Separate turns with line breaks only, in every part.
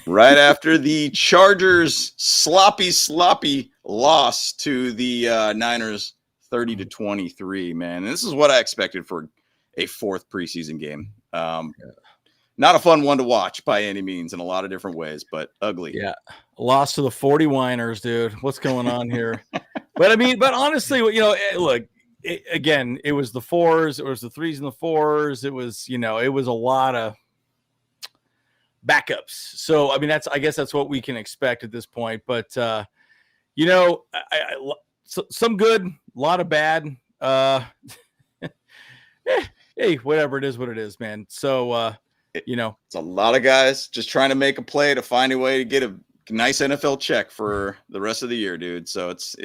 right after the Chargers sloppy loss to the Niners 30-23, man. And this is what I expected for a fourth preseason game. Not a fun one to watch by any means in a lot of different ways, but ugly.
Yeah. Lost to the 49ers, dude. What's going on here? but honestly, look, again, it was the 4s, it was the 3s and the 4s. It was, it was a lot of backups. So, I mean, I guess that's what we can expect at this point. But, some good, a lot of bad. Hey, whatever it is, what it is, man. So,
it's a lot of guys just trying to make a play to find a way to get a nice NFL check for the rest of the year, dude. So it's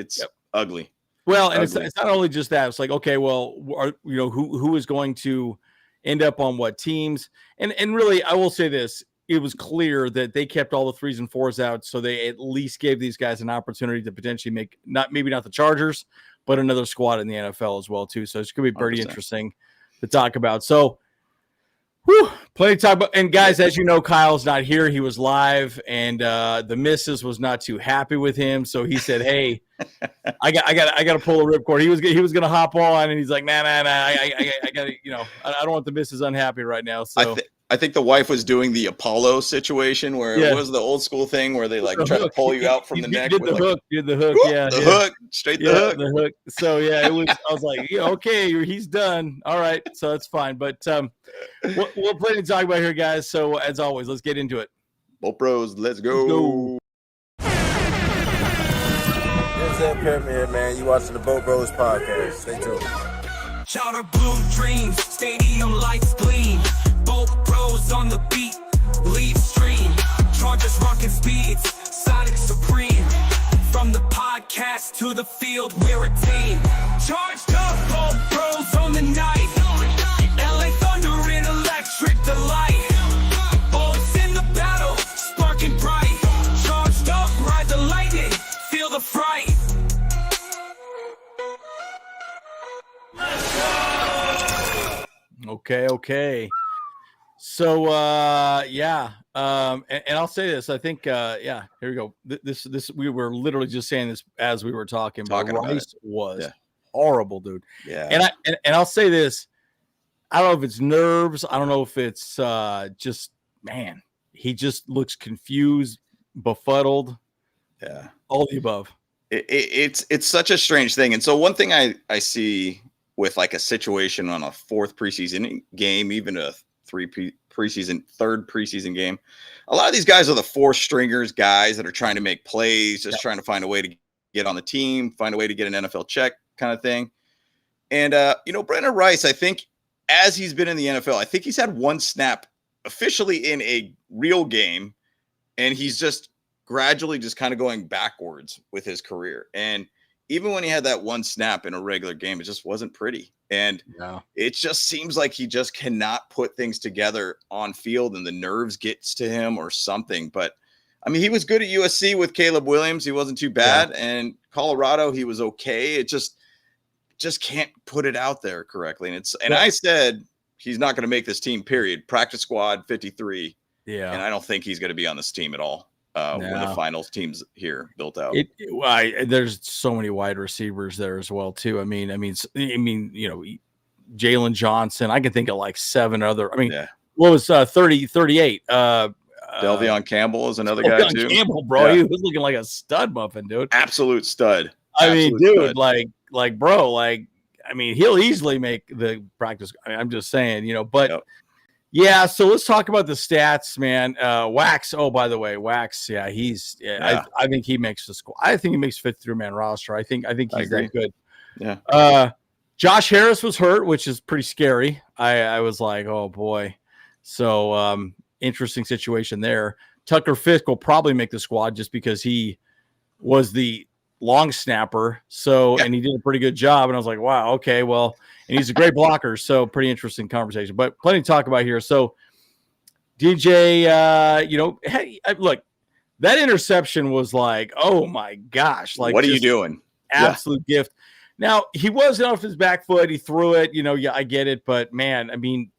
ugly.
Well, and ugly. It's not only just that. It's like, okay, well, who is going to end up on what teams? And really, I will say this. It was clear that they kept all the 3s and 4s out, so they at least gave these guys an opportunity to potentially make maybe not the Chargers, but another squad in the NFL as well, too. So it's going to be pretty 100%. Interesting to talk about. So, plenty to talk about. And guys, as you know, Kyle's not here. He was live, and the missus was not too happy with him. So he said, "Hey, I got to pull a ripcord." He was going to hop on, and he's like, "Nah, I got to, I don't want the missus unhappy right now." So
I think the wife was doing the Apollo situation where it was the old school thing where they like try to pull you out from the neck.
Did the hook,
hook, straight the hook.
The hook. So I was like, okay, he's done. All right, so that's fine. But we'll plenty to talk about here, guys. So as always, let's get into it.
Both bros, let's go.
This is Pimp here, man. You watching the Boat Bros podcast. Stay tuned.
Charter blue dreams, stadium lights gleam. Boat bros on the beat, lead stream. Chargers rocking speeds, Sonic supreme. From the podcast to the field, we're a team. Charged up, boat bros on the night. LA Thunder in electric delight. Bullets in the battle, sparking bright. Charged up, ride the lightning, feel the fright.
Okay. So, and I'll say this. I think, here we go. This we were literally just saying this as we were talking but Rice was horrible, dude.
Yeah.
And I'll say this. I don't know if it's nerves. I don't know if it's just, man, he just looks confused, befuddled.
Yeah.
All the above.
It's such a strange thing. And so one thing I see with like a situation on a fourth preseason game, even a third preseason game, a lot of these guys are the four stringers guys that are trying to make plays, just trying to find a way to get on the team, find a way to get an NFL check kind of thing. And, Brennan Rice, I think as he's been in the NFL, I think he's had one snap officially in a real game, and he's just gradually just kind of going backwards with his career. And even when he had that one snap in a regular game, it just wasn't pretty. And it just seems like he just cannot put things together on field and the nerves gets to him or something. But I mean, he was good at USC with Caleb Williams. He wasn't too bad. Yeah. And Colorado, he was okay. It just can't put it out there correctly. And I said, he's not going to make this team, period. Practice squad 53.
Yeah.
And I don't think he's going to be on this team at all. When the finals team's here built out.
There's so many wide receivers there as well too. I mean, Jalen Johnson. I can think of like seven other. I mean, what was 38?
Delvion Campbell is another guy too.
Campbell, bro, he was looking like a stud muffin, dude.
Absolute stud.
I mean, dude, bro, he'll easily make the practice. I'm just saying, but. Yep. Yeah, so let's talk about the stats, man. Wax. Oh, by the way, Wax. Yeah, I think he makes the squad. I think he makes 53-man roster. I think he's that good.
Yeah.
Josh Harris was hurt, which is pretty scary. I was like, oh boy. So interesting situation there. Tucker Fisk will probably make the squad just because he was the long snapper. So and he did a pretty good job. And I was like, wow, okay, well. And he's a great blocker, so pretty interesting conversation. But plenty to talk about here. So, DJ, hey, look, that interception was like, oh, my gosh. Like,
what are you doing?
Absolute gift. Now, he wasn't off his back foot. He threw it. I get it. But, man, I mean,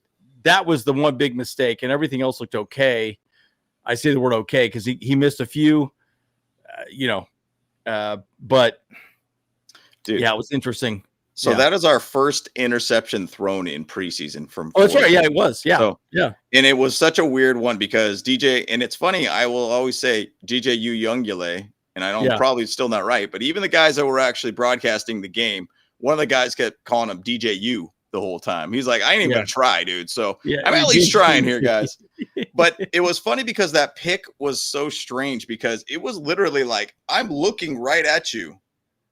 that was the one big mistake, and everything else looked okay. I say the word okay because he missed a few, but
Dude.
Yeah, it was interesting.
So that is our first interception thrown in preseason from.
Oh, that's right. Yeah, it was. Yeah.
So,
yeah.
And it was such a weird one because DJ, and it's funny, I will always say DJ Uiagalelei, and I don't probably still not right, but even the guys that were actually broadcasting the game, one of the guys kept calling him DJ U the whole time. He's like, I ain't even gonna try, dude. So I'm at least trying here, guys. But it was funny because that pick was so strange because it was literally like, I'm looking right at you.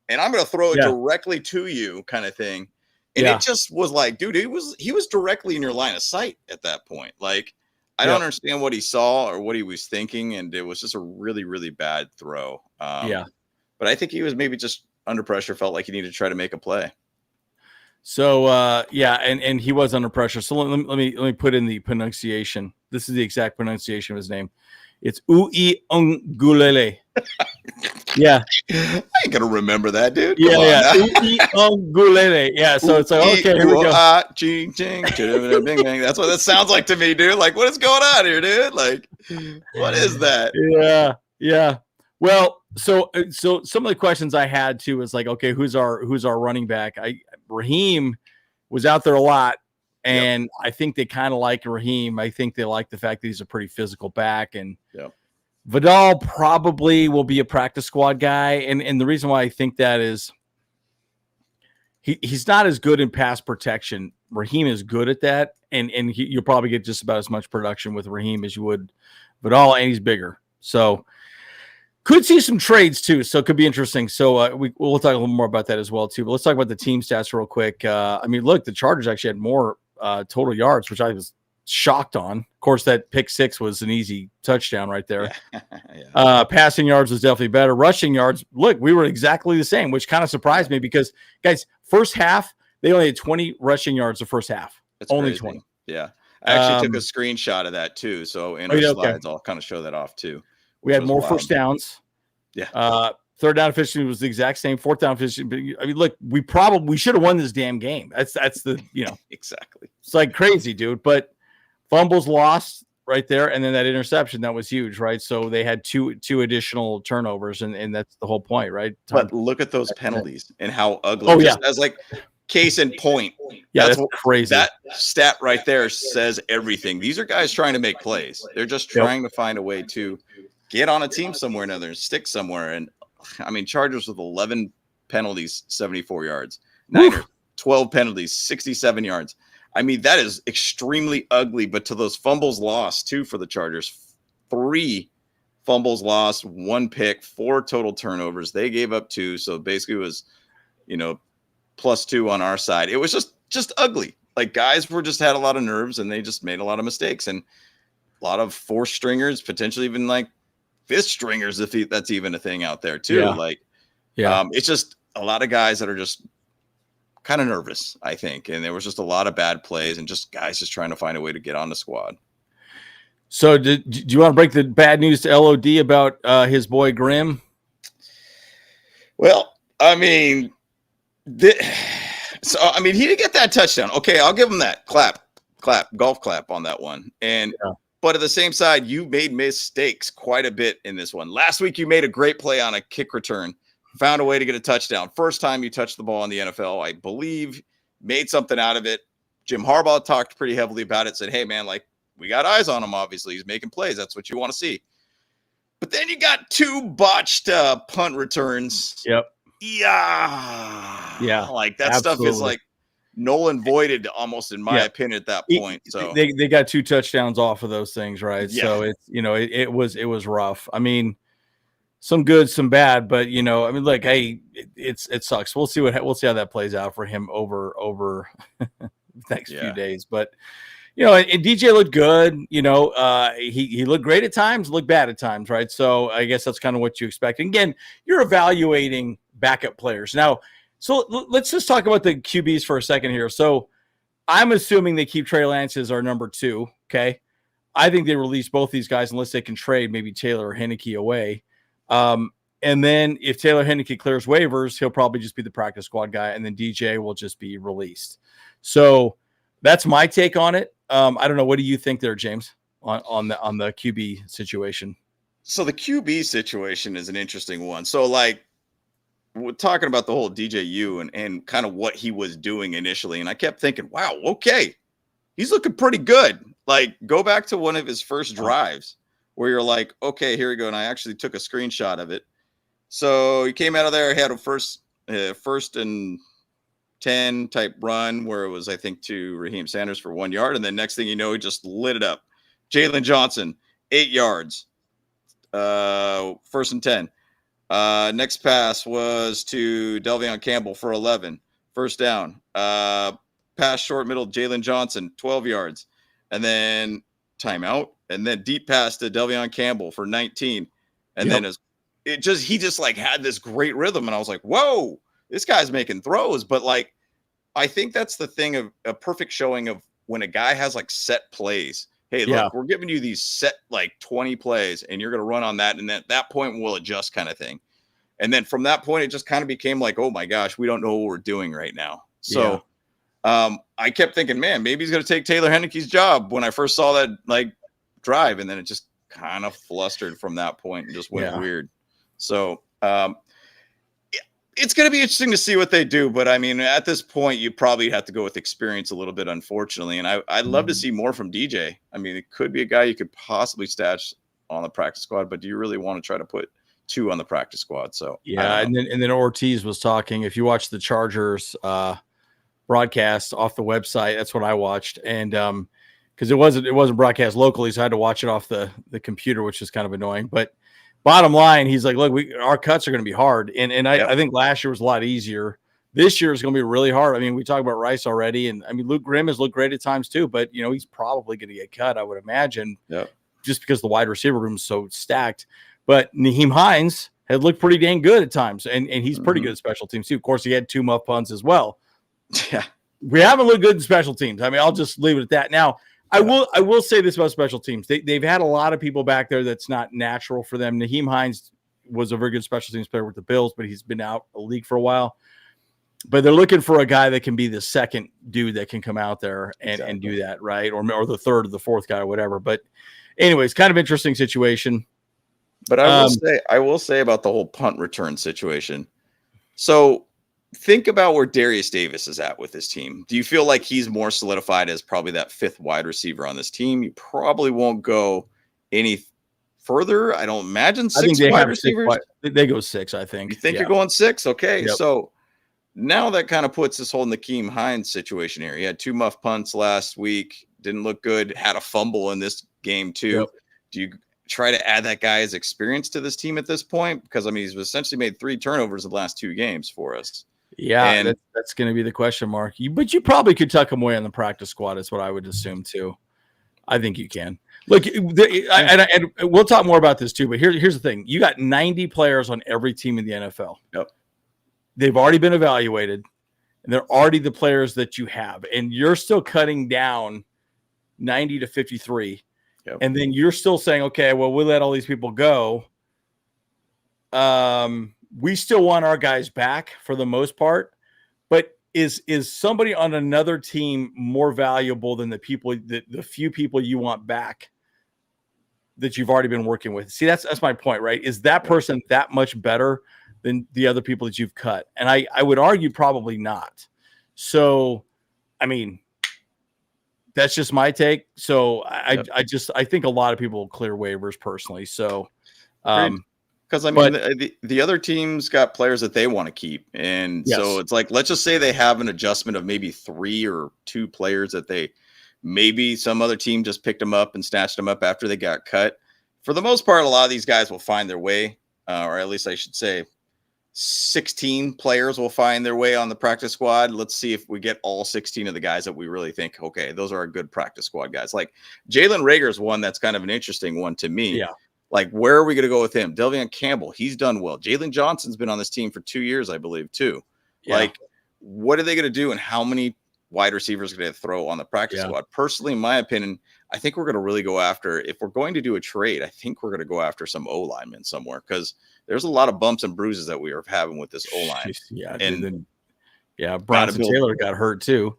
And I'm going to throw it directly to you kind of thing. And it just was like, dude, he was directly in your line of sight at that point. Like, I don't understand what he saw or what he was thinking. And it was just a really, really bad throw. But I think he was maybe just under pressure, felt like he needed to try to make a play.
So, and he was under pressure. So let me put in the pronunciation. This is the exact pronunciation of his name. It's Uiagalelei. Yeah,
I ain't gonna remember that, dude.
Uiagalelei. Yeah, so it's like, okay, here we go.
That's what that sounds like to me, dude. Like, what is going on here, dude? Like, what is that?
Yeah. Well, so some of the questions I had too is like, okay, who's our running back? Raheem was out there a lot, and I think they kind of like Raheem. I think they like the fact that he's a pretty physical back, and Vidal probably will be a practice squad guy. And the reason why I think that is he's not as good in pass protection. Raheem is good at that. And you'll probably get just about as much production with Raheem as you would Vidal, and he's bigger. So could see some trades too. So it could be interesting. So we'll talk a little more about that as well too. But let's talk about the team stats real quick. Look, the Chargers actually had more total yards, which I was shocked on. Of course, that pick six was an easy touchdown right there. Passing yards was definitely better. Rushing yards, look, we were exactly the same, which kind of surprised me because, guys, first half, they only had 20 rushing yards the first half.
That's
only
crazy.
20.
Yeah. I actually took a screenshot of that too. So in our slides, I'll kind of show that off too.
We had more first downs.
Yeah.
Third down efficiency was the exact same. Fourth down efficiency. Look, we should have won this damn game. That's the,
exactly.
It's like crazy, dude. But fumbles lost right there, and then that interception that was huge, right? So they had two additional turnovers, and that's the whole point, right?
But look at those penalties and how ugly. As like case in point.
Yeah, that's crazy.
That stat right there says everything. These are guys trying to make plays. They're just trying to find a way to get on a team somewhere or another, stick somewhere. And Chargers with 11 penalties, 74 yards. Niners, 12 penalties, 67 yards. That is extremely ugly, but to those fumbles lost too for the Chargers, 3 fumbles lost, 1 pick, 4 total turnovers. They gave up 2. So basically it was, +2 on our side. It was just ugly. Like guys had a lot of nerves and they just made a lot of mistakes and a lot of 4th stringers, potentially even like 5th stringers, if that's even a thing out there too. It's just a lot of guys that are just kind of nervous, I think. And there was just a lot of bad plays and just guys just trying to find a way to get on the squad.
So do you want to break the bad news to LOD about his boy Grimm?
Well, he didn't get that touchdown. Okay, I'll give him that. Clap, golf clap on that one. But at the same side, you made mistakes quite a bit in this one. Last week, you made a great play on a kick return. Found a way to get a touchdown. First time you touched the ball in the NFL, I believe, made something out of it. Jim Harbaugh talked pretty heavily about it, said, hey, man, we got eyes on him, obviously. He's making plays. That's what you want to see. But then you got 2 botched punt returns.
Yep.
Yeah. That
absolutely.
stuff is null and voided almost, in my opinion, at that point. So
they got 2 touchdowns off of those things, right?
Yeah.
So it's, it was rough. Some good, some bad, but look, hey, it sucks. We'll see how that plays out for him over the next few days. But and DJ looked good. He looked great at times, looked bad at times, right? So I guess that's kind of what you expect. And again, you're evaluating backup players now. So let's just talk about the QBs for a second here. So I'm assuming they keep Trey Lance as our number 2. Okay, I think they release both these guys unless they can trade maybe Taylor or Heineke away. And then if Taylor Heineke clears waivers, he'll probably just be the practice squad guy, and then DJ will just be released. So that's my take on it. I don't know. What do you think there, James? on the QB situation?
So the QB situation is an interesting one. So like we're talking about the whole DJU and kind of what he was doing initially. And I kept thinking, wow, okay, he's looking pretty good. Like go back to one of his first drives where you're like, okay, here we go. And I actually took a screenshot of it. So he came out of there, had a first and 10 type run where it was, I think, to Raheem Sanders for 1 yard. And then next thing you know, he just lit it up. Jalen Johnson, 8 yards. First and 10. Next pass was to Delvion Campbell for 11. First down. Pass short middle, Jalen Johnson, 12 yards. And then timeout. And then deep pass to Delvion Campbell for 19. And then he just like had this great rhythm. And I was like, whoa, this guy's making throws. But like, I think that's the thing of a perfect showing of when a guy has like set plays. Hey, look, we're giving you these set like 20 plays and you're going to run on that. And at that point we'll adjust kind of thing. And then from that point, it just kind of became like, oh my gosh, we don't know what we're doing right now. So I kept thinking, man, maybe he's going to take Taylor Heinicke's job when I first saw that like drive. And then it just kind of flustered from that point and just went weird. So it's going to be interesting to see what they do. But I mean, at this point, you probably have to go with experience a little bit, unfortunately. And I'd love to see more from DJ. I mean, it could be a guy you could possibly stash on the practice squad, but do you really want to try to put 2 on the practice squad? So
and then Ortiz was talking. If you watch the Chargers broadcast off the website, that's what I watched. And because it wasn't broadcast locally, so I had to watch it off the computer, which is kind of annoying. But bottom line, he's like, look, our cuts are going to be hard. And I think last year was a lot easier. This year is going to be really hard. I mean, we talked about Rice already. And I mean, Luke Grimm has looked great at times too, but you know, he's probably going to get cut, I would imagine, just because the wide receiver room is so stacked. But Nyheim Hines had looked pretty dang good at times. And he's pretty good at special teams too. Of course, he had 2 muff punts as well.
Yeah.
We haven't looked good in special teams. I mean, I'll just leave it at that. Now, I will say this about special teams. They've had a lot of people back there that's not natural for them. Nyheim Hines was a very good special teams player with the Bills, but he's been out of the league for a while. But they're looking for a guy that can be the second dude that can come out there and do that, right? Or the third or the fourth guy or whatever. But anyways, kind of interesting situation.
But I will say about the whole punt return situation. So think about where Darius Davis is at with this team. Do you feel like he's more solidified as probably that 5th wide receiver on this team? You probably won't go any further. I don't imagine 6 wide receivers.
They go 6, I think.
You think you're going 6? Okay. Yep. So now that kind of puts this whole Nyheim Hines situation here. He had 2 muff punts last week. Didn't look good. Had a fumble in this game too. Yep. Do you try to add that guy's experience to this team at this point? Because I mean, he's essentially made 3 turnovers in the last 2 games for us.
Yeah, and that's going to be the question mark. But you probably could tuck him away on the practice squad. Is what I would assume too. I think you can. Look, and we'll talk more about this too. But here's the thing: you got 90 players on every team in the NFL.
Yep.
They've already been evaluated, and they're already the players that you have, and you're still cutting down 90 to 53.
Yep.
And then you're still saying, okay, well, we'll let all these people go. We still want our guys back for the most part, but is somebody on another team more valuable than the few people you want back that you've already been working with? See, that's my point, right? Is that person that much better than the other people that you've cut? And I would argue probably not. So, I mean, that's just my take. So I think a lot of people will clear waivers personally. So,
because I mean, the other teams got players that they want to keep. And so it's like, let's just say they have an adjustment of maybe 3 or 2 players that maybe some other team just picked them up and snatched them up after they got cut. For the most part, a lot of these guys will find their way, or at least I should say 16 players will find their way on the practice squad. Let's see if we get all 16 of the guys that we really think, okay, those are our good practice squad guys. Like Jalen Reagor's one that's kind of an interesting one to me.
Yeah.
Like, where are we going to go with him? Delvion Campbell, he's done well. Jalen Johnson's been on this team for 2 years, I believe, too. Yeah. Like, what are they going to do, and how many wide receivers are going to throw on the practice squad? Personally, in my opinion, I think we're going to really go after, if we're going to do a trade, I think we're going to go after some O-linemen somewhere, because there's a lot of bumps and bruises that we are having with this O-line.
Yeah, and Bronson Taylor got hurt too.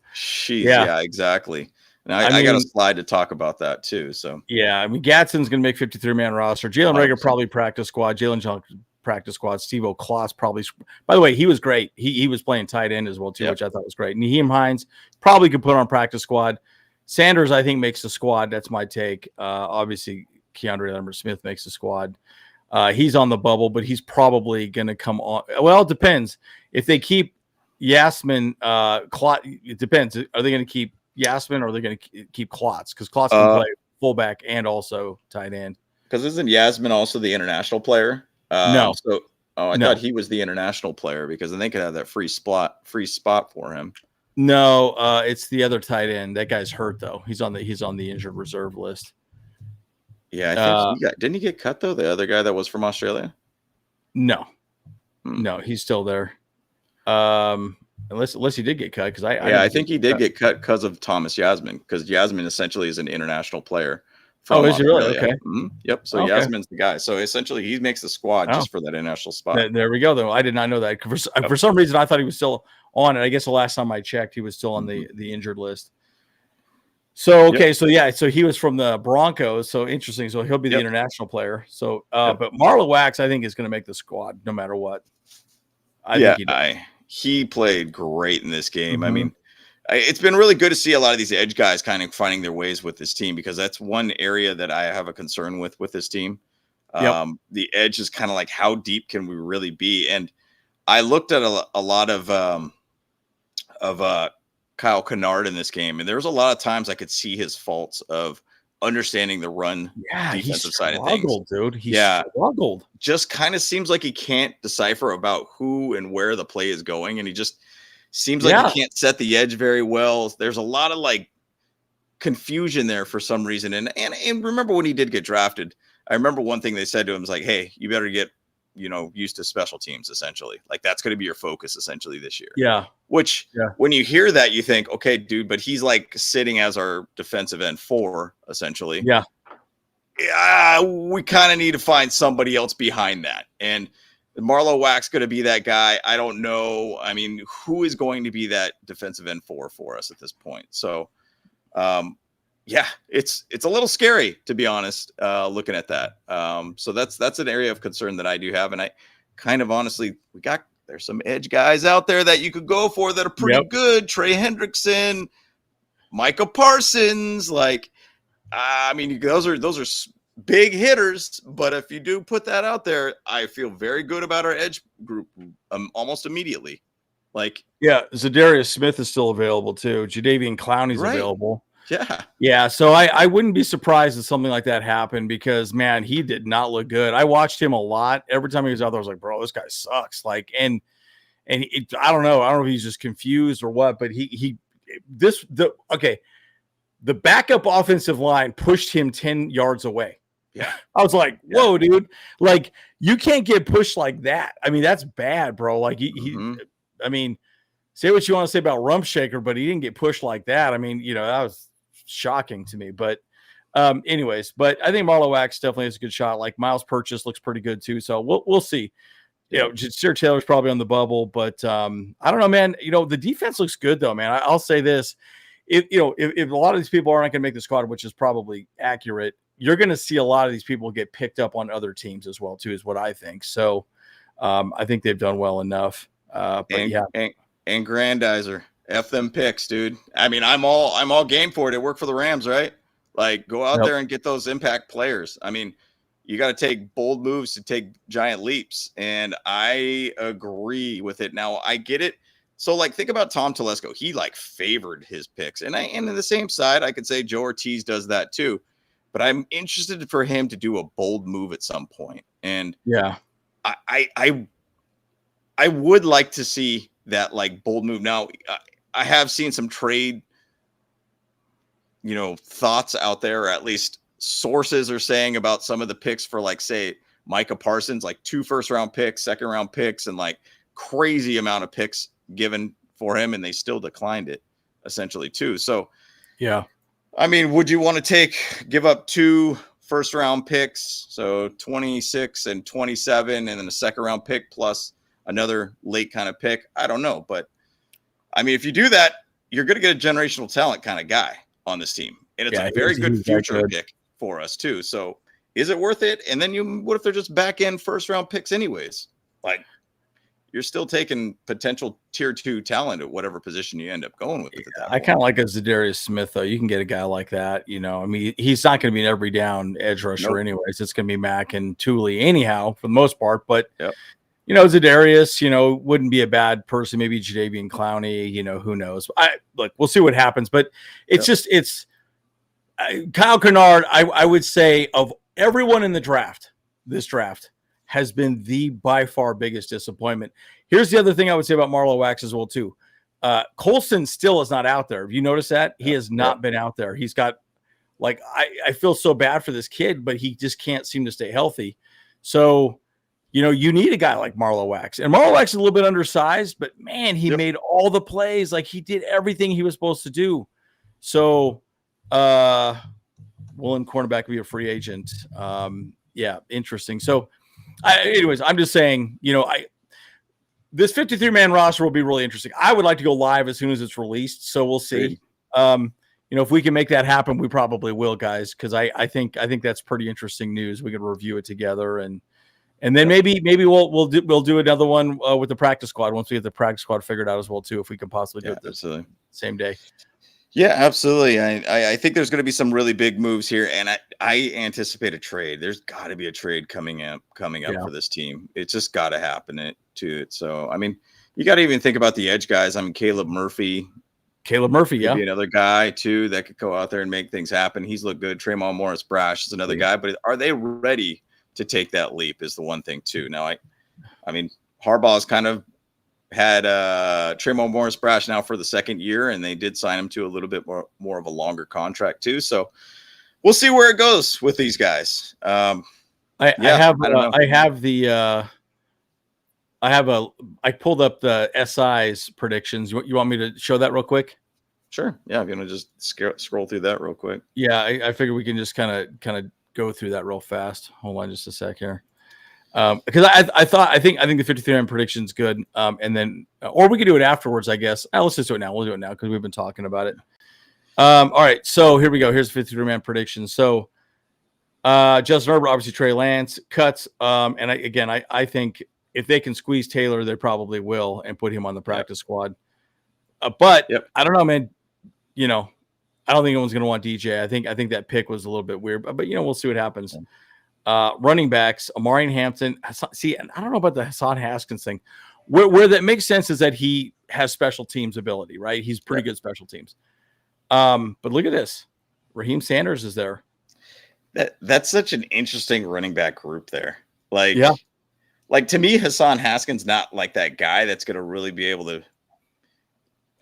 Yeah, exactly. And I got a slide to talk about that too. So
yeah, I mean, Gadsden's going to make 53-man roster. Jalen
100%.
Reagor probably practice squad. Jalen Johnson practice squad. Steve O'Closs probably. By the way, he was great. He was playing tight end as well too, which I thought was great. Naheem Hines probably could put on practice squad. Sanders, I think, makes the squad. That's my take. Obviously, Keandre Lambert-Smith makes the squad. He's on the bubble, but he's probably going to come on. Well, it depends. If they keep Yasmin, it depends. Are they going to keep Yasmin or are they going to keep Klotz? Because Klotz can play fullback and also tight end.
Because isn't Yasmin also the international player?
No.
I thought he was the international player because then they could have that free spot for him.
No, it's the other tight end. That guy's hurt though. He's on the injured reserve list.
Yeah, I think didn't he get cut though? The other guy that was from Australia?
No, he's still there. Unless he did get cut because I think
he did get cut because of Thomas Yasmin because Yasmin essentially is an international player.
Oh, is he really? Okay.
Mm-hmm. Yep. So Yasmin's the guy. So essentially, he makes the squad just for that international spot.
There we go. Though I did not know that. For some reason, I thought he was still on it. I guess the last time I checked, he was still on the injured list. So so he was from the Broncos. So interesting. So he'll be the international player. So, but Marlon Wax, I think, is going to make the squad no matter what. I think
he played great in this game. I mean, it's been really good to see a lot of these edge guys kind of finding their ways with this team because that's one area that I have a concern with this team. The edge is kind of like how deep can we really be? And I looked at a lot of Kyle Kennard in this game, and there was a lot of times I could see his faults of understanding the run defensive side of things.
Dude. He struggled.
Just kind of seems like he can't decipher about who and where the play is going, and he just seems like he can't set the edge very well. There's a lot of like confusion there for some reason. And remember when he did get drafted, I remember one thing they said to him was like, hey, you better get, used to special teams, essentially. Like that's going to be your focus essentially this year.
Yeah.
Which when you hear that, you think, okay, dude, but he's like sitting as our defensive end 4, essentially.
Yeah.
We kind of need to find somebody else behind that. And Marlo Wax going to be that guy? I don't know. I mean, who is going to be that defensive end 4 for us at this point? So, it's a little scary to be honest. Looking at that, so that's an area of concern that I do have, and I kind of honestly there's some edge guys out there that you could go for that are pretty good. Trey Hendrickson, Micah Parsons, like I mean, those are big hitters, but if you do put that out there, I feel very good about our edge group almost immediately. Like,
Zadarius Smith is still available too. Jadeveon Clowney's available.
Yeah.
So I wouldn't be surprised if something like that happened because man, he did not look good. I watched him a lot. Every time he was out there, I was like, bro, this guy sucks. Like, I don't know if he's just confused or what, but the backup offensive line pushed him 10 yards away.
Yeah.
I was like, whoa, dude. Like, you can't get pushed like that. I mean, that's bad, bro. Like, I mean, say what you want to say about Rump Shaker, but he didn't get pushed like that. I mean, that was shocking to me. But anyways, but I think Marlo Wax definitely has a good shot. Like, Miles Purchase looks pretty good too. So we'll see. Sir Taylor's probably on the bubble, but I don't know, man. The defense looks good though, man. I'll say this. If a lot of these people aren't going to make the squad, which is probably accurate, you're going to see a lot of these people get picked up on other teams as well, too, is what I think. So I think they've done well enough. And
Grandizer, F them picks, dude. I mean, I'm all game for it. It worked for the Rams, right? Like, go out there and get those impact players. I mean, you got to take bold moves to take giant leaps, and I agree with it. Now, I get it. So, like, think about Tom Telesco. He, like, favored his picks. And in the same side, I could say Joe Ortiz does that, too. But I'm interested for him to do a bold move at some point. And I would like to see that, like, bold move. Now, I have seen some trade, thoughts out there, or at least sources are saying about some of the picks for, like, say, Micah Parsons, like 2 first-round picks, second-round picks, and, like, crazy amount of picks given for him, and they still declined it, essentially, too. So, I mean, would you want to give up 2 first-round picks, so 26 and 27, and then a second-round pick plus another late kind of pick? I don't know, but I mean, if you do that, you're going to get a generational talent kind of guy. on this team, and it's
Yeah,
a very
he's
good
that
future
good.
pick for us too. So is it worth it? And then what if they're just back end first round picks anyways? Like, you're still taking potential tier 2 talent at whatever position you end up going with it at that
I
point.
kind of like a Zadarius Smith, though. You can get a guy like that. You know, I mean, he's not going to be an every down edge rusher
Nope.
anyways. It's going to be Mack and Thule anyhow for the most part. But,
Yep.
you know, Zadarius, you know, wouldn't be a bad person. Maybe Jadeveon Clowney, you know, who knows? Look, we'll see what happens. But it's
Yep.
just Kyle Kennard, I would say, of everyone in the draft, this draft has been the by far biggest disappointment. Here's the other thing I would say about Marlowe Wax as well, too. Colston still is not out there. Have you noticed that? He has not been out there. He's got, like, I feel so bad for this kid, but he just can't seem to stay healthy. So, you know, you need a guy like Marlowe Wax. And Marlowe Wax is a little bit undersized, but, man, he made all the plays. Like, he did everything he was supposed to do. So, will cornerback be a free agent? Yeah, interesting. So, anyways, I'm just saying, you know, this 53-man roster will be really interesting. I would like to go live as soon as it's released, so we'll see. You know, if we can make that happen, we probably will, guys, because I think that's pretty interesting news. We can review it together, and then maybe we'll do another one with the practice squad once we get the practice squad figured out as well too, if we can possibly do it the same day.
Yeah, absolutely. I think there's going to be some really big moves here, and I anticipate a trade. There's got to be a trade coming up for this team. It's just got to happen to it. So, I mean, you got to even think about the edge guys. I mean, Caleb Murphy,
be
another guy too that could go out there and make things happen. He's looked good. Tremont Morris-Brash is another guy, but are they ready to take that leap? Is the one thing too. Now, I mean, Harbaugh's kind of had Tremont Morris-Brash now for the second year, and they did sign him to a little bit more of a longer contract too. So we'll see where it goes with these guys. I pulled up the SI's predictions. You want me to show that real quick? Sure. Yeah. If you want to just scroll through that real quick.
Yeah. I figure we can just kind of go through that real fast. Hold on just a sec here. Because I think the 53-man prediction is good. And then, or we could do it afterwards, I guess. Let's just do it now. We'll do it now because we've been talking about it. All right. So here we go. Here's 53-man prediction. So, Justin Herbert, obviously Trey Lance cuts. And I think if they can squeeze Taylor, they probably will and put him on the practice squad. But I don't know, man. You know, I don't think anyone's going to want DJ. I think that pick was a little bit weird, but you know, we'll see what happens. Running backs, Amari Hampton. See, I don't know about the Hassan Haskins thing. Where that makes sense is that he has special teams ability, right? He's pretty good special teams. But look at this. Raheem Sanders is there.
That's such an interesting running back group there. Like to me, Hassan Haskins not like that guy that's going to really be able to.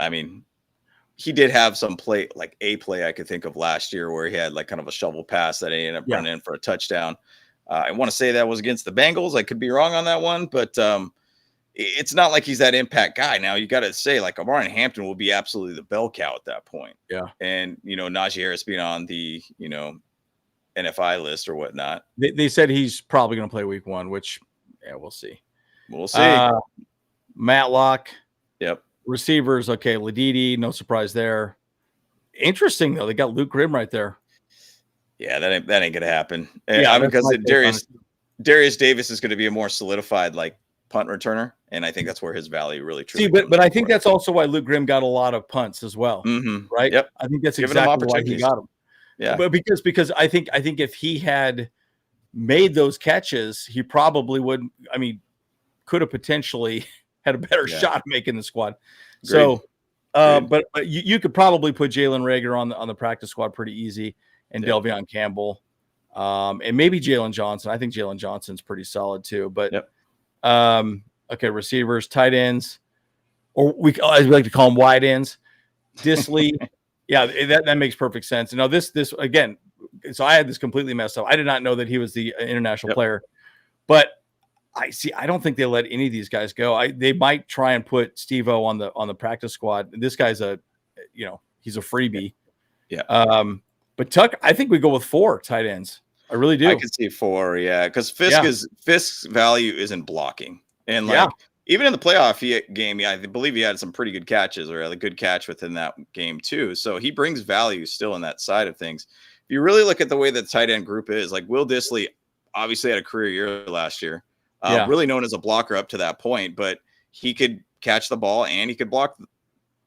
I mean, he did have some play, like a play I could think of last year where he had like kind of a shovel pass that he ended up running in for a touchdown. I want to say that was against the Bengals. I could be wrong on that one, but it's not like he's that impact guy. Now you got to say like Amari Hampton will be absolutely the bell cow at that point. Yeah. And, you know, Najee Harris being on the, you know, NFI list or whatnot.
They said he's probably going to play week 1, which we'll see.
We'll see.
Matlock.
Yep.
Receivers, okay, Ladidi, no surprise there. Interesting though, they got Luke Grimm right there.
Yeah, that ain't gonna happen. Yeah, because Darius Davis is going to be a more solidified like punt returner, and I think that's where his value really truly.
See, but I think that's also why Luke Grimm got a lot of punts as well, right?
Yep.
I think that's exactly why he got them. Yeah, but because I think if he had made those catches, he probably would. I mean, could have potentially had a better shot at making the squad. Agreed. So, but you could probably put Jalen Reagor on the practice squad pretty easy, and Delvion Campbell, and maybe Jalen Johnson. I think Jalen Johnson's pretty solid too. But okay, receivers, tight ends, or as we like to call them, wide ends. Disley, that makes perfect sense. You know, this again. So I had this completely messed up. I did not know that he was the international player, but. I don't think they let any of these guys go. They might try and put Steve-O on the practice squad. This guy's he's a freebie. Yeah. But Tuck, I think we go with 4 tight ends. I really do.
I can see 4, because Fisk's value isn't blocking. And even in the playoff game, I believe he had some pretty good catches, or a good catch within that game too. So he brings value still in that side of things. If you really look at the way the tight end group is, like Will Dissly obviously had a career year last year, really known as a blocker up to that point, but he could catch the ball and he could block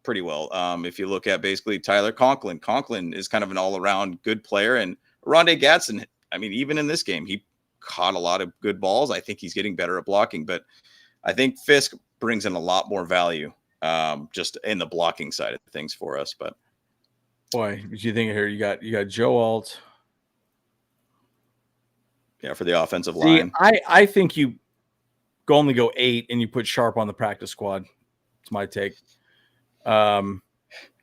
pretty well. If you look at basically Tyler Conklin is kind of an all-around good player, and Rondé Gatson, I mean, even in this game, he caught a lot of good balls. I think he's getting better at blocking, but I think Fisk brings in a lot more value just in the blocking side of things for us. But
boy, what you think here? You got Joe Alt.
Yeah, for the offensive line.
I think you only go 8 and you put Sharp on the practice squad. It's my take. And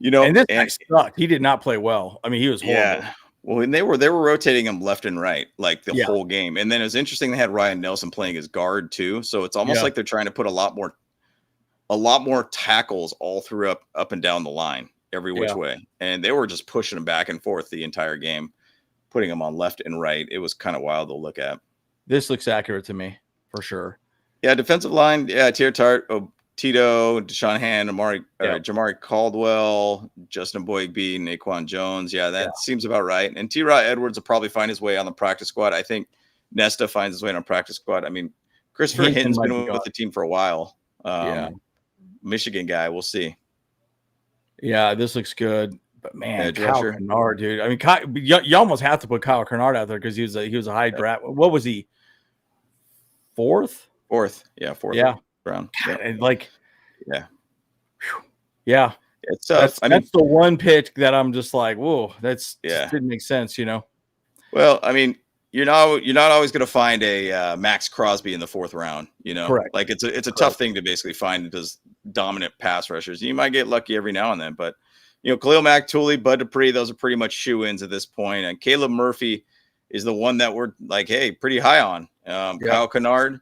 this guy sucked. He did not play well. I mean, he was horrible.
Yeah. Well, and they were rotating him left and right like the whole game. And then it was interesting they had Ryan Nelson playing as guard too. So it's almost like they're trying to put a lot more tackles all through up and down the line every which way. And they were just pushing him back and forth the entire game, putting him on left and right. It was kind of wild to look at.
This looks accurate to me for sure.
Yeah, defensive line. Yeah, Tier Tart, Tito, Deshaun Hand, Jamari Caldwell, Justin Boygby, Naquan Jones. Yeah, that seems about right. And T-Rod Edwards will probably find his way on the practice squad. I think Nesta finds his way on the practice squad. I mean, Christopher Hinton's been with the team for a while. Michigan guy. We'll see. Yeah,
this looks good. But man, Kyle Kennard, dude. I mean, you almost have to put Kyle Kennard out there because he was a high draft. What was he? Fourth.
Yeah, fourth.
Yeah.
Round.
And
it's tough.
That's the one pitch that I'm just like, whoa, just didn't make sense,
Well, I mean, you're not always going to find a Max Crosby in the 4th round,
Correct.
Like it's a tough thing to basically find those dominant pass rushers. You might get lucky every now and then, but Khalil Mack, Tooley, Bud Dupree, those are pretty much shoe-ins at this point. And Caleb Murphy is the one that we're like, hey, pretty high on. Kyle Kennard.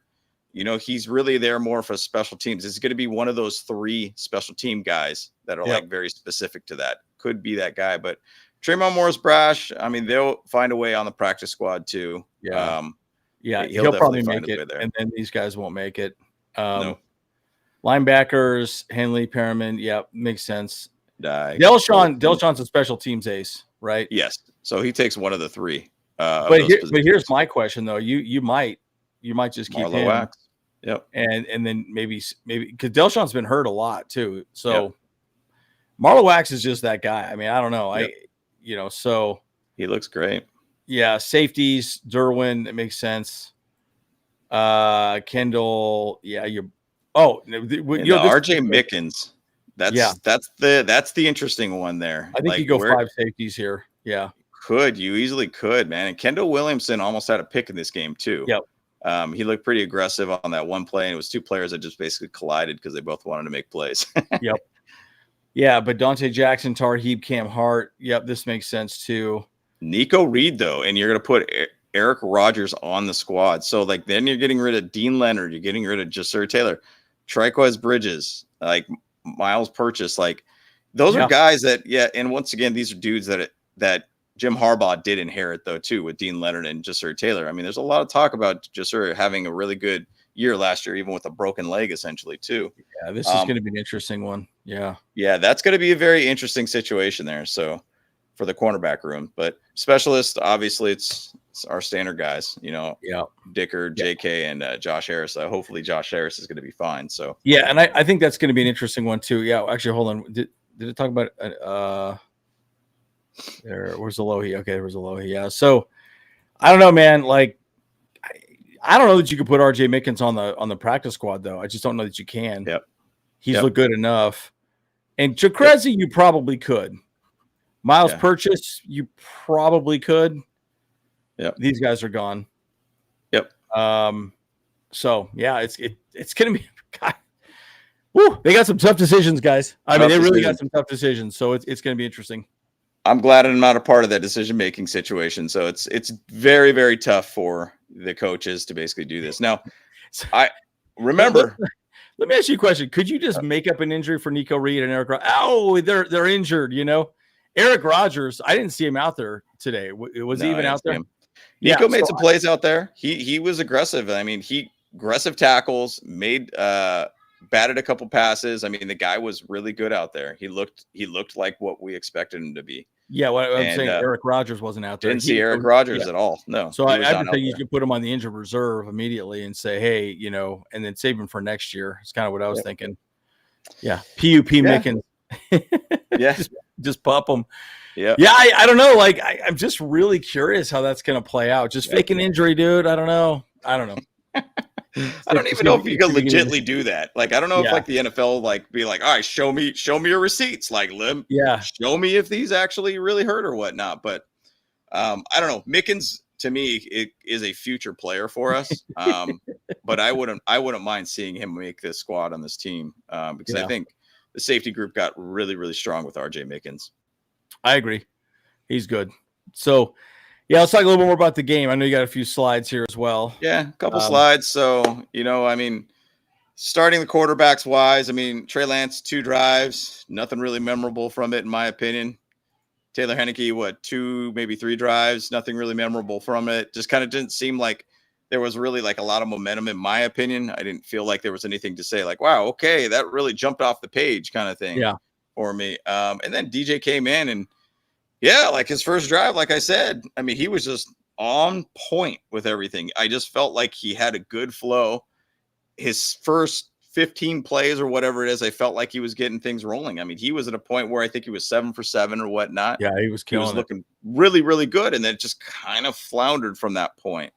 He's really there more for special teams. It's going to be one of those 3 special team guys that are like very specific to that. Could be that guy, but Tremont Morris Brash, I mean, they'll find a way on the practice squad too.
Yeah. He'll probably make it, and then these guys won't make it.
No.
Linebackers, Henley, Perriman. Yeah, makes sense. Delshon's a special teams ace, right?
Yes. So he takes one of the 3.
But here's my question though. You might just keep
Marlowe
him.
Wax. Yep.
And then maybe because Delshon's been hurt a lot too. So Marlowe Wax is just that guy. I mean, I don't know.
Yep.
So
he looks great.
Yeah. Safeties, Derwin, it makes sense. Kendall. Yeah.
RJ Mickens. That's the interesting one there.
I think you go 5 safeties here. Yeah.
You easily could, man. And Kendall Williamson almost had a pick in this game too.
Yep.
He looked pretty aggressive on that one play, and it was 2 players that just basically collided because they both wanted to make plays.
Yep. Yeah, but Dante Jackson, Tarheeb, Cam Hart. Yep, this makes sense too.
Nico Reed, though, and you're going to put Eric Rogers on the squad. So, then you're getting rid of Dean Leonard. You're getting rid of Jasir Taylor, Triquez Bridges, Miles Purchase. Those are guys that, and once again, these are dudes that Jim Harbaugh did inherit, though, too, with Dean Leonard and Jasir Taylor. I mean, there's a lot of talk about Jasir having a really good year last year, even with a broken leg, essentially, too.
Yeah, this is going to be an interesting one. Yeah.
Yeah, that's going to be a very interesting situation there. So, for the cornerback room. But specialist, obviously, it's our standard guys, Dicker, JK, and Josh Harris. Hopefully, Josh Harris is going to be fine. So,
yeah, and I think that's going to be an interesting one, too. Yeah, actually, hold on. Did it talk about where's Alohi? Okay, where's Alohi? Yeah. So I don't know, man. I don't know that you could put RJ Mickens on the practice squad, though. I just don't know that you can.
Yep.
He's looked good enough. And Jakrezi, you probably could. Miles Purchase, you probably could.
Yep.
These guys are gone.
Yep.
So yeah, it's gonna be God. Woo, they got some tough decisions, guys. I mean, they really got some tough decisions. So it's gonna be interesting.
I'm glad I'm not a part of that decision-making situation. So it's very, very tough for the coaches to basically do this. Now, I remember.
Let me ask you a question. Could you just make up an injury for Nico Reed and Eric Rogers? Oh, they're injured, Eric Rogers, I didn't see him out there today. Was he even out there?
Nico made some plays out there. He was aggressive. I mean, aggressive tackles, made batted a couple passes. I mean, the guy was really good out there. He looked like what we expected him to be.
Yeah, what I'm saying, Eric Rodgers wasn't out there.
Didn't see Eric Rodgers at all. No.
So I just think you should put him on the injured reserve immediately and say, hey, you know, and then save him for next year. It's kind of what I was thinking. Yeah, PUP Mickens.
Yeah,
just pop them.
Yeah,
I don't know. Like I'm just really curious how that's going to play out. Just fake an injury, dude. I don't know.
I don't even know if you can legitly do that. Like, I don't know if like the NFL like be like, all right, show me your receipts. Like, show me if these actually really hurt or whatnot. But I don't know. Mickens to me it is a future player for us. But I wouldn't mind seeing him make this squad on this team because I think the safety group got really, really strong with RJ Mickens.
I agree. He's good. So, yeah, let's talk a little bit more about the game. I know you got a few slides here as well.
Yeah, a couple slides. So, you know, I mean, starting the quarterbacks wise, I mean, Trey Lance, 2 drives, nothing really memorable from it, in my opinion. Taylor Heineke, 2, maybe 3 drives, nothing really memorable from it. Just kind of didn't seem like there was really like a lot of momentum, in my opinion. I didn't feel like there was anything to say like, wow, okay, that really jumped off the page kind of thing for me. And then DJ came in and like his first drive, like I said, I mean, he was just on point with everything. I just felt like he had a good flow. His first 15 plays or whatever it is, I felt like he was getting things rolling. I mean, he was at a point where I think he was 7 for 7 or whatnot.
Yeah, he was killing.
He was looking really, really good. And then it just kind of floundered from that point.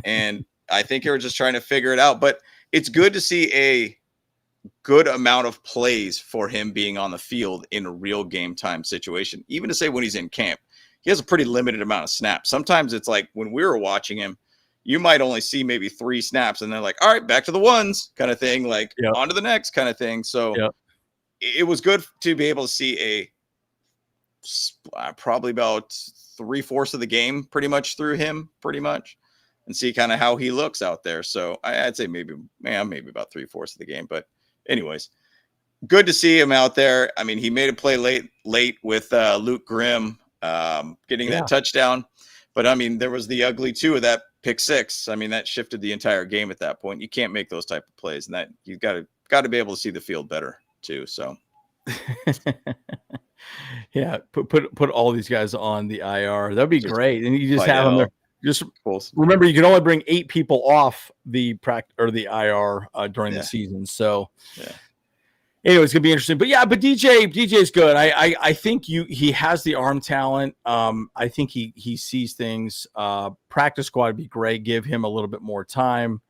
And I think they were just trying to figure it out. But it's good to see a good amount of plays for him being on the field in a real game time situation. Even to say when he's in camp, he has a pretty limited amount of snaps. Sometimes it's like when we were watching him, you might only see maybe 3 snaps and then like, all right, back to the ones kind of thing, like on to the next kind of thing. So it was good to be able to see probably about 3/4 of the game pretty much through him and see kind of how he looks out there. So I'd say maybe about 3/4 of the game, but anyways, good to see him out there. I mean, he made a play late with Luke Grimm getting that touchdown. But, I mean, there was the ugly 2 of that pick 6. I mean, that shifted the entire game at that point. You can't make those type of plays. And that you've got to be able to see the field better, too. So,
yeah, put all these guys on the IR. That'd be great. And you just have them there. Just remember, you can only bring 8 people off the IR during the season. So, anyway, it's gonna be interesting. But DJ's good. I think he has the arm talent. I think he sees things. Practice squad would be great. Give him a little bit more time.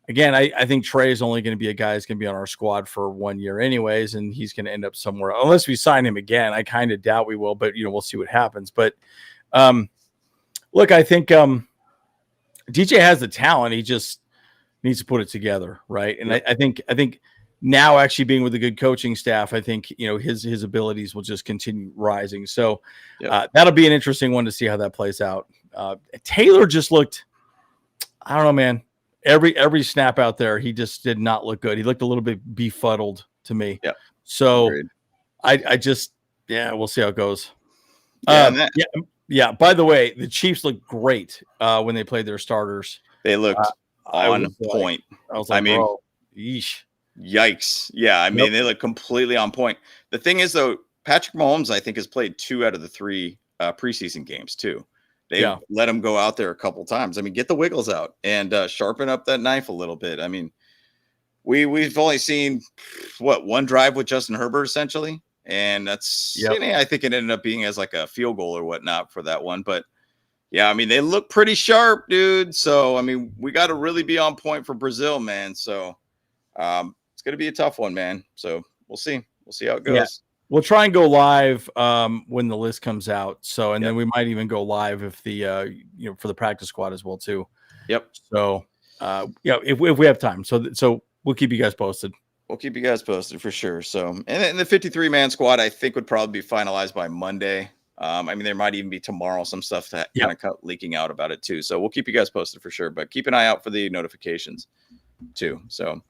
Again, I think Trey is only going to be a guy who's going to be on our squad for 1 year, anyways, and he's going to end up somewhere unless we sign him again. I kind of doubt we will, but we'll see what happens. But look, I think DJ has the talent. He just needs to put it together, right? And I think now actually being with a good coaching staff, I think his abilities will just continue rising. So that'll be an interesting one to see how that plays out. Taylor just looked, I don't know, man. Every snap out there, he just did not look good. He looked a little bit befuddled to me. Yeah. So I just we'll see how it goes. Yeah. By the way, the Chiefs looked great when they played their starters.
They looked on point.
I was like, bro,
yeesh. Yikes. Yeah. I mean, they look completely on point. The thing is, though, Patrick Mahomes, I think, has played 2 out of the 3 preseason games, too. They let him go out there a couple times. I mean, get the wiggles out and sharpen up that knife a little bit. I mean, we've only seen, 1 drive with Justin Herbert, essentially. And that's, I think it ended up being as like a field goal or whatnot for that one. But, yeah, I mean, they look pretty sharp, dude. So, I mean, we got to really be on point for Brazil, man. So, it's going to be a tough one, man. So, we'll see. We'll see how it goes.
Yeah. We'll try and go live when the list comes out. So, and then we might even go live if the, for the practice squad as well, too.
Yep.
So, if we have time. So we'll keep you guys posted.
We'll keep you guys posted for sure. So, and then the 53-man squad, I think, would probably be finalized by Monday. I mean, there might even be tomorrow some stuff that kind of leaking out about it too. So we'll keep you guys posted for sure. But keep an eye out for the notifications too. So,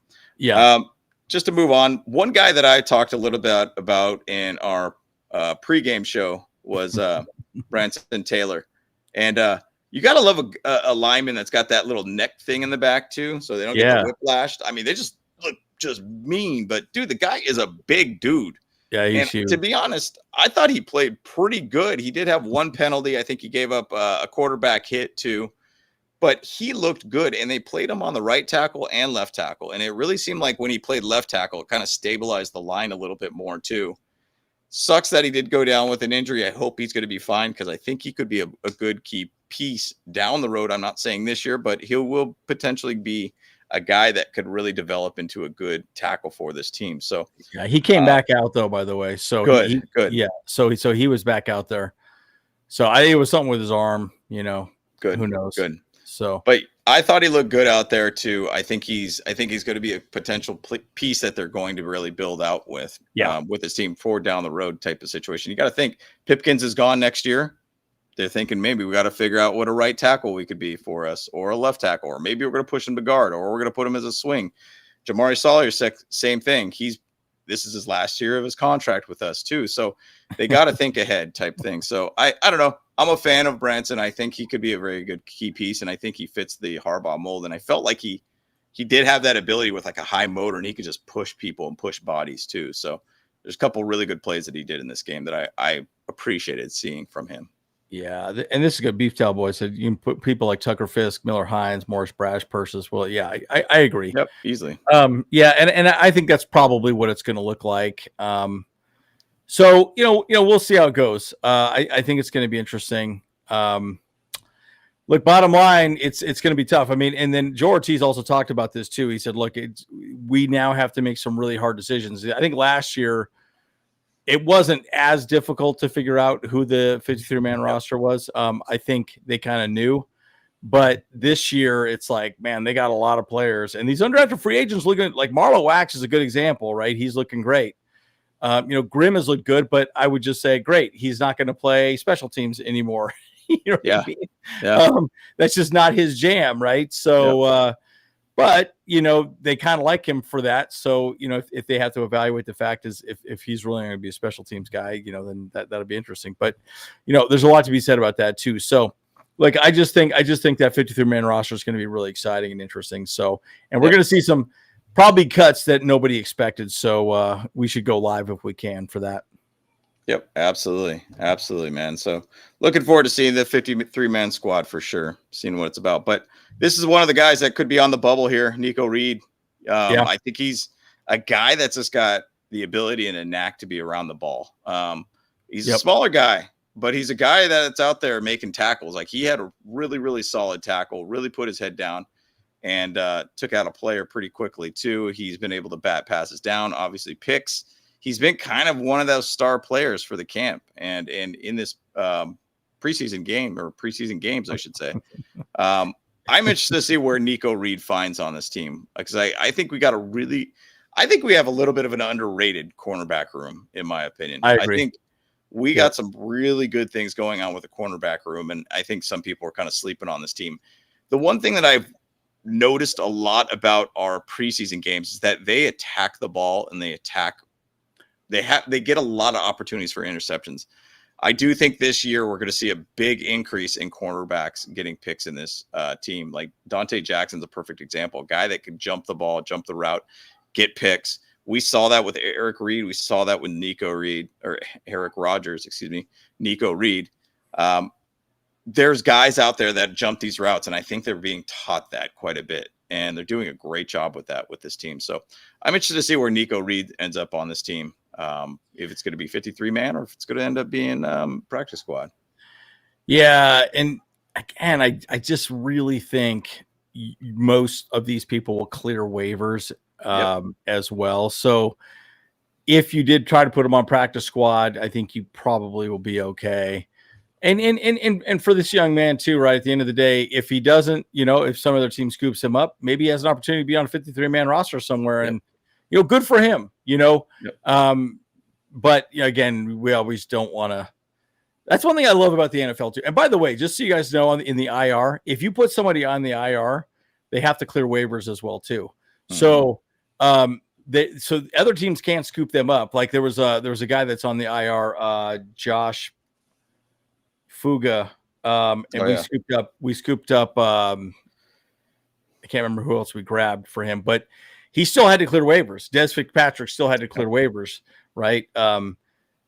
just to move on, one guy that I talked a little bit about in our pregame show was Branson Taylor. And you got to love a lineman that's got that little neck thing in the back too, so they don't get whiplashed. I mean, they just look just mean, but dude, the guy is a big dude.
Yeah, he's
And
huge.
to be honest, I thought he played pretty good. He did have one penalty. I think he gave up a quarterback hit too, but he looked good. And they played him on the right tackle and left tackle. And it really seemed like when he played left tackle, it kind of stabilized the line a little bit more too. Sucks that he did go down with an injury. I hope he's going to be fine because I think he could be a good key piece down the road. I'm not saying this year, but he will potentially be a guy that could really develop into a good tackle for this team. So
yeah, he came back out though, by the way. So
good.
Yeah. So he was back out there. So I think it was something with his arm,
Good.
Who knows?
Good.
So,
but I thought he looked good out there too. I think he's going to be a potential piece that they're going to really build out with, with his team for down the road type of situation. You got to think Pipkins is gone next year. They're thinking maybe we got to figure out what a right tackle we could be for us, or a left tackle, or maybe we're going to push him to guard, or we're going to put him as a swing. Jamari Sawyer, same thing. This is his last year of his contract with us too. So they got to think ahead type thing. So I don't know. I'm a fan of Branson. I think he could be a very good key piece, and I think he fits the Harbaugh mold. And I felt like he did have that ability with like a high motor, and he could just push people and push bodies too. So there's a couple really good plays that he did in this game that I appreciated seeing from him.
Yeah, and this is good. Beef Tail Boy said you can put people like Tucker Fisk, Miller Hines, Morris Brash, Purses. Well, yeah, I agree.
Yep, easily.
Yeah, and I think that's probably what it's going to look like. So we'll see how it goes. I think it's going to be interesting. Look, bottom line, it's going to be tough. I mean, and then Joe Ortiz also talked about this too. He said, look, we now have to make some really hard decisions. I think last year it wasn't as difficult to figure out who the 53-man roster was. I think they kind of knew. But this year, it's like, man, they got a lot of players. And these undrafted free agents looking like Marlo Wax is a good example, right? He's looking great. Grimm has looked good, but I would just say, great, he's not going to play special teams anymore. What I mean?
Yeah.
That's just not his jam, right? So, but they kind of like him for that. So, if they have to evaluate the fact is if he's really going to be a special teams guy, then that'll be interesting. But there's a lot to be said about that too. So, like, I just think that 53-man roster is going to be really exciting and interesting. So, and we're going to see some probably cuts that nobody expected. So we should go live if we can for that.
Yep, absolutely, man. So looking forward to seeing the 53-man squad for sure, seeing what it's about. But this is one of the guys that could be on the bubble here, Nico Reed. I think he's a guy that's just got the ability and a knack to be around the ball. He's a smaller guy, but he's a guy that's out there making tackles. Like, he had a really, really solid tackle, really put his head down, and took out a player pretty quickly too. He's been able to bat passes down, obviously picks. He's been kind of one of those star players for the camp and in this preseason game, or preseason games, I should say. I'm interested to see where Nico Reed finds on this team, because I think we have a little bit of an underrated cornerback room, in my opinion.
I agree.
I think we got some really good things going on with the cornerback room, and I think some people are kind of sleeping on this team. The one thing that I've noticed a lot about our preseason games is that they attack the ball, and they get a lot of opportunities for interceptions. I do think this year we're going to see a big increase in cornerbacks getting picks in this team. Like, Dante Jackson's a perfect example, a guy that can jump the ball, jump the route, get picks. We saw that with Eric Reed. We saw that with Nico Reed, or Eric Rogers, Nico Reed. There's guys out there that jump these routes, and I think they're being taught that quite a bit, and they're doing a great job with that with this team. So I'm interested to see where Nico Reed ends up on this team. If it's going to be 53-man, or if it's going to end up being practice squad. Yeah,
and again, I just really think most of these people will clear waivers as well. So if you did try to put them on practice squad, I think you probably will be okay. And for this young man too, right? At the end of the day, if he doesn't, if some other team scoops him up, maybe he has an opportunity to be on a 53-man roster somewhere, and good for him, but again, we always don't want to. That's one thing I love about the NFL too. And by the way, just so you guys know, in the IR, if you put somebody on the IR, they have to clear waivers as well too. Mm-hmm. So, so other teams can't scoop them up. Like, there was a guy that's on the IR, Josh Fuga, and we scooped up. I can't remember who else we grabbed for him, but he still had to clear waivers. Des Fitzpatrick still had to clear waivers, right?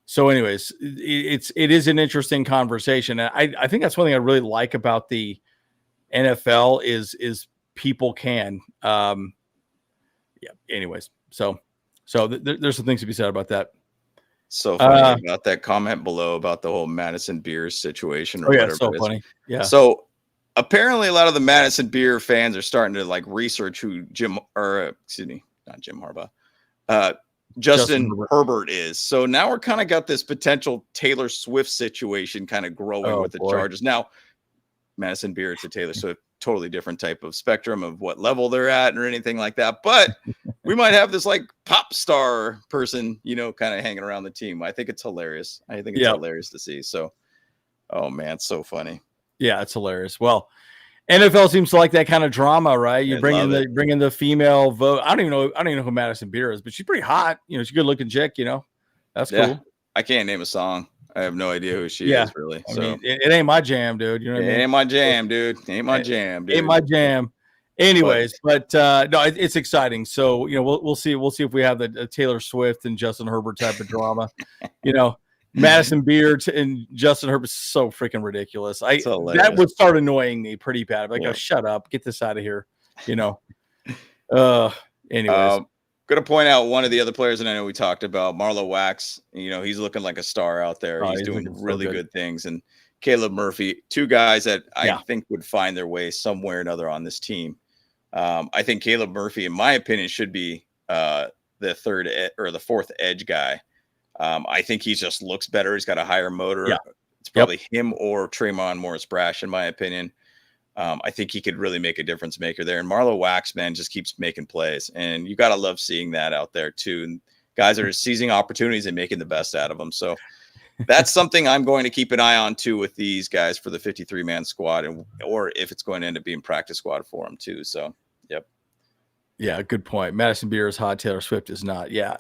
So anyways, it is an interesting conversation. And I think that's one thing I really like about the NFL is people can, anyways. So there's some things to be said about that.
So funny about that comment below about the whole Madison Beer situation or whatever.
So funny. Yeah.
So apparently a lot of the Madison Beer fans are starting to like research who not Jim Harbaugh, Justin Herbert is. So now we're kind of got this potential Taylor Swift situation kind of growing with the Chargers. Now, Madison Beer to Taylor Swift, totally different type of spectrum of what level they're at or anything like that. But we might have this like pop star person, kind of hanging around the team. I think it's hilarious. I think it's hilarious to see. So, oh man, it's so funny. Yeah,
it's hilarious. Well, NFL seems to like that kind of drama, right? You bring in the female vote. I don't even know who Madison Beer is, but she's pretty hot. She's a good looking chick. That's cool.
I can't name a song. I have no idea who she is really.
I mean, it ain't my jam, dude. You know what I mean?
Ain't my jam, dude. Ain't my jam, dude.
Ain't my jam. Anyways, but no, it's exciting. So we'll see. We'll see if we have the Taylor Swift and Justin Herbert type of drama. Madison Beer and Justin Herbert is so freaking ridiculous. That would start annoying me pretty bad. Like, shut up, get this out of here. Anyways.
Going to point out one of the other players, and I know we talked about Marlo Wax. He's looking like a star out there. He's doing really good things. And Caleb Murphy, two guys that I think would find their way somewhere or another on this team. I think Caleb Murphy, in my opinion, should be the the fourth edge guy. I think he just looks better. He's got a higher motor. Yeah. It's probably him or Tremont Morris-Brash, in my opinion. I think he could really make a difference maker there. And Marlo Wax, man, just keeps making plays. And you got to love seeing that out there, too. And guys are seizing opportunities and making the best out of them. So that's something I'm going to keep an eye on, too, with these guys for the 53-man squad, or if it's going to end up being practice squad for them, too. So, yep.
Yeah, good point. Madison Beer is hot. Taylor Swift is not. Yeah.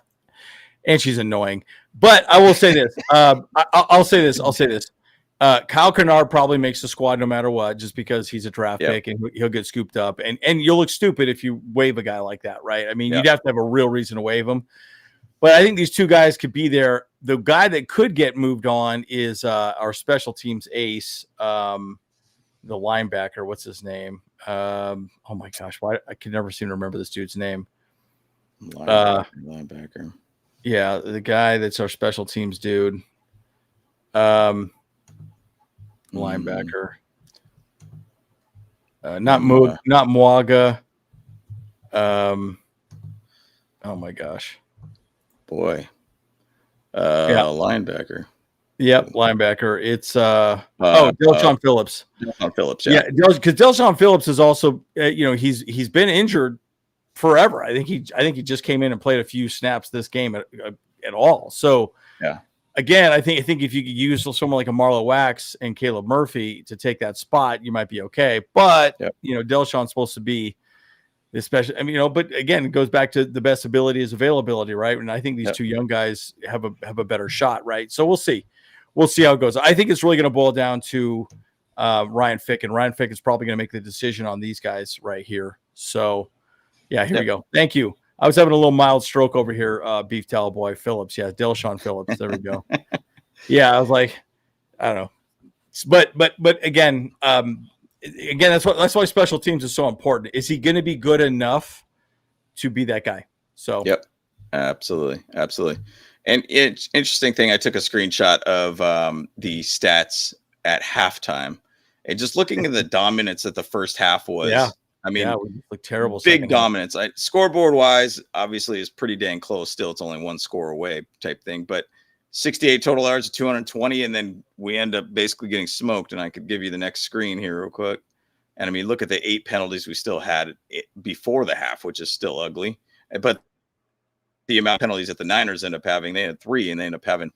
And she's annoying. But I will say this. I'll say this. Kyle Kennard probably makes the squad no matter what, just because he's a draft pick and he'll get scooped up. And you'll look stupid if you waive a guy like that, right? I mean, you'd have to have a real reason to waive him. But I think these two guys could be there. The guy that could get moved on is our special teams ace, the linebacker. What's his name? Oh my gosh, why I can never seem to remember this dude's name.
Linebacker.
Yeah, the guy that's our special teams dude. Linebacker. Not Mwaga. Oh my gosh.
Boy. Linebacker.
Yep, linebacker. It's Delshon Phillips.
Delshon Phillips,
yeah, because Delshon Phillips is also he's been injured forever. I think he just came in and played a few snaps this game at all. So again, I think if you could use someone like a Marlo Wax and Caleb Murphy to take that spot, you might be okay. But Delshon's supposed to be especially. I mean, but again, it goes back to the best ability is availability, right? And I think these two young guys have a better shot, right? So we'll see how it goes. I think it's really going to boil down to Ryan Fick, and Ryan Fick is probably going to make the decision on these guys right here. So here we go. Thank you. I was having a little mild stroke over here, Beef Towel Boy Phillips. Yeah, Delshon Phillips. There we go. I was like, I don't know. But again, that's why special teams is so important. Is he going to be good enough to be that guy? So
yep, absolutely. And it's interesting thing. I took a screenshot of the stats at halftime, and just looking at the dominance that the first half was. Yeah. I mean,
it would look terrible.
Big dominance. Scoreboard wise, obviously, is pretty dang close. Still, it's only one score away type thing. But 68 total yards to 220, and then we end up basically getting smoked. And I could give you the next screen here real quick. And I mean, look at the 8 penalties we still had before the half, which is still ugly. But the amount of penalties that the Niners end up having, they had 3, and they end up having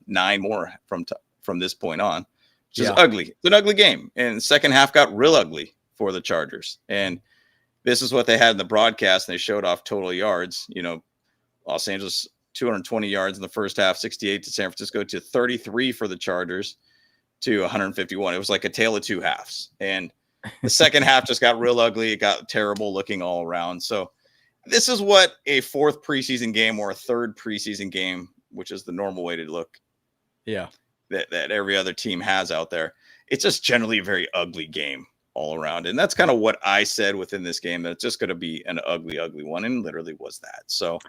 9 more from this point on, which is ugly. It's an ugly game, and the second half got real ugly for the Chargers. And this is what they had in the broadcast, and they showed off total yards. Los Angeles 220 yards in the first half, 68 to San Francisco, to 33 for the Chargers to 151. It was like a tale of two halves. And the second half just got real ugly. It got terrible looking all around. So this is what a fourth preseason game or a third preseason game, which is the normal way to look.
Yeah.
That every other team has out there. It's just generally a very ugly game all around. And that's kind of what I said within this game, that it's just going to be an ugly, ugly one. And literally was that. So,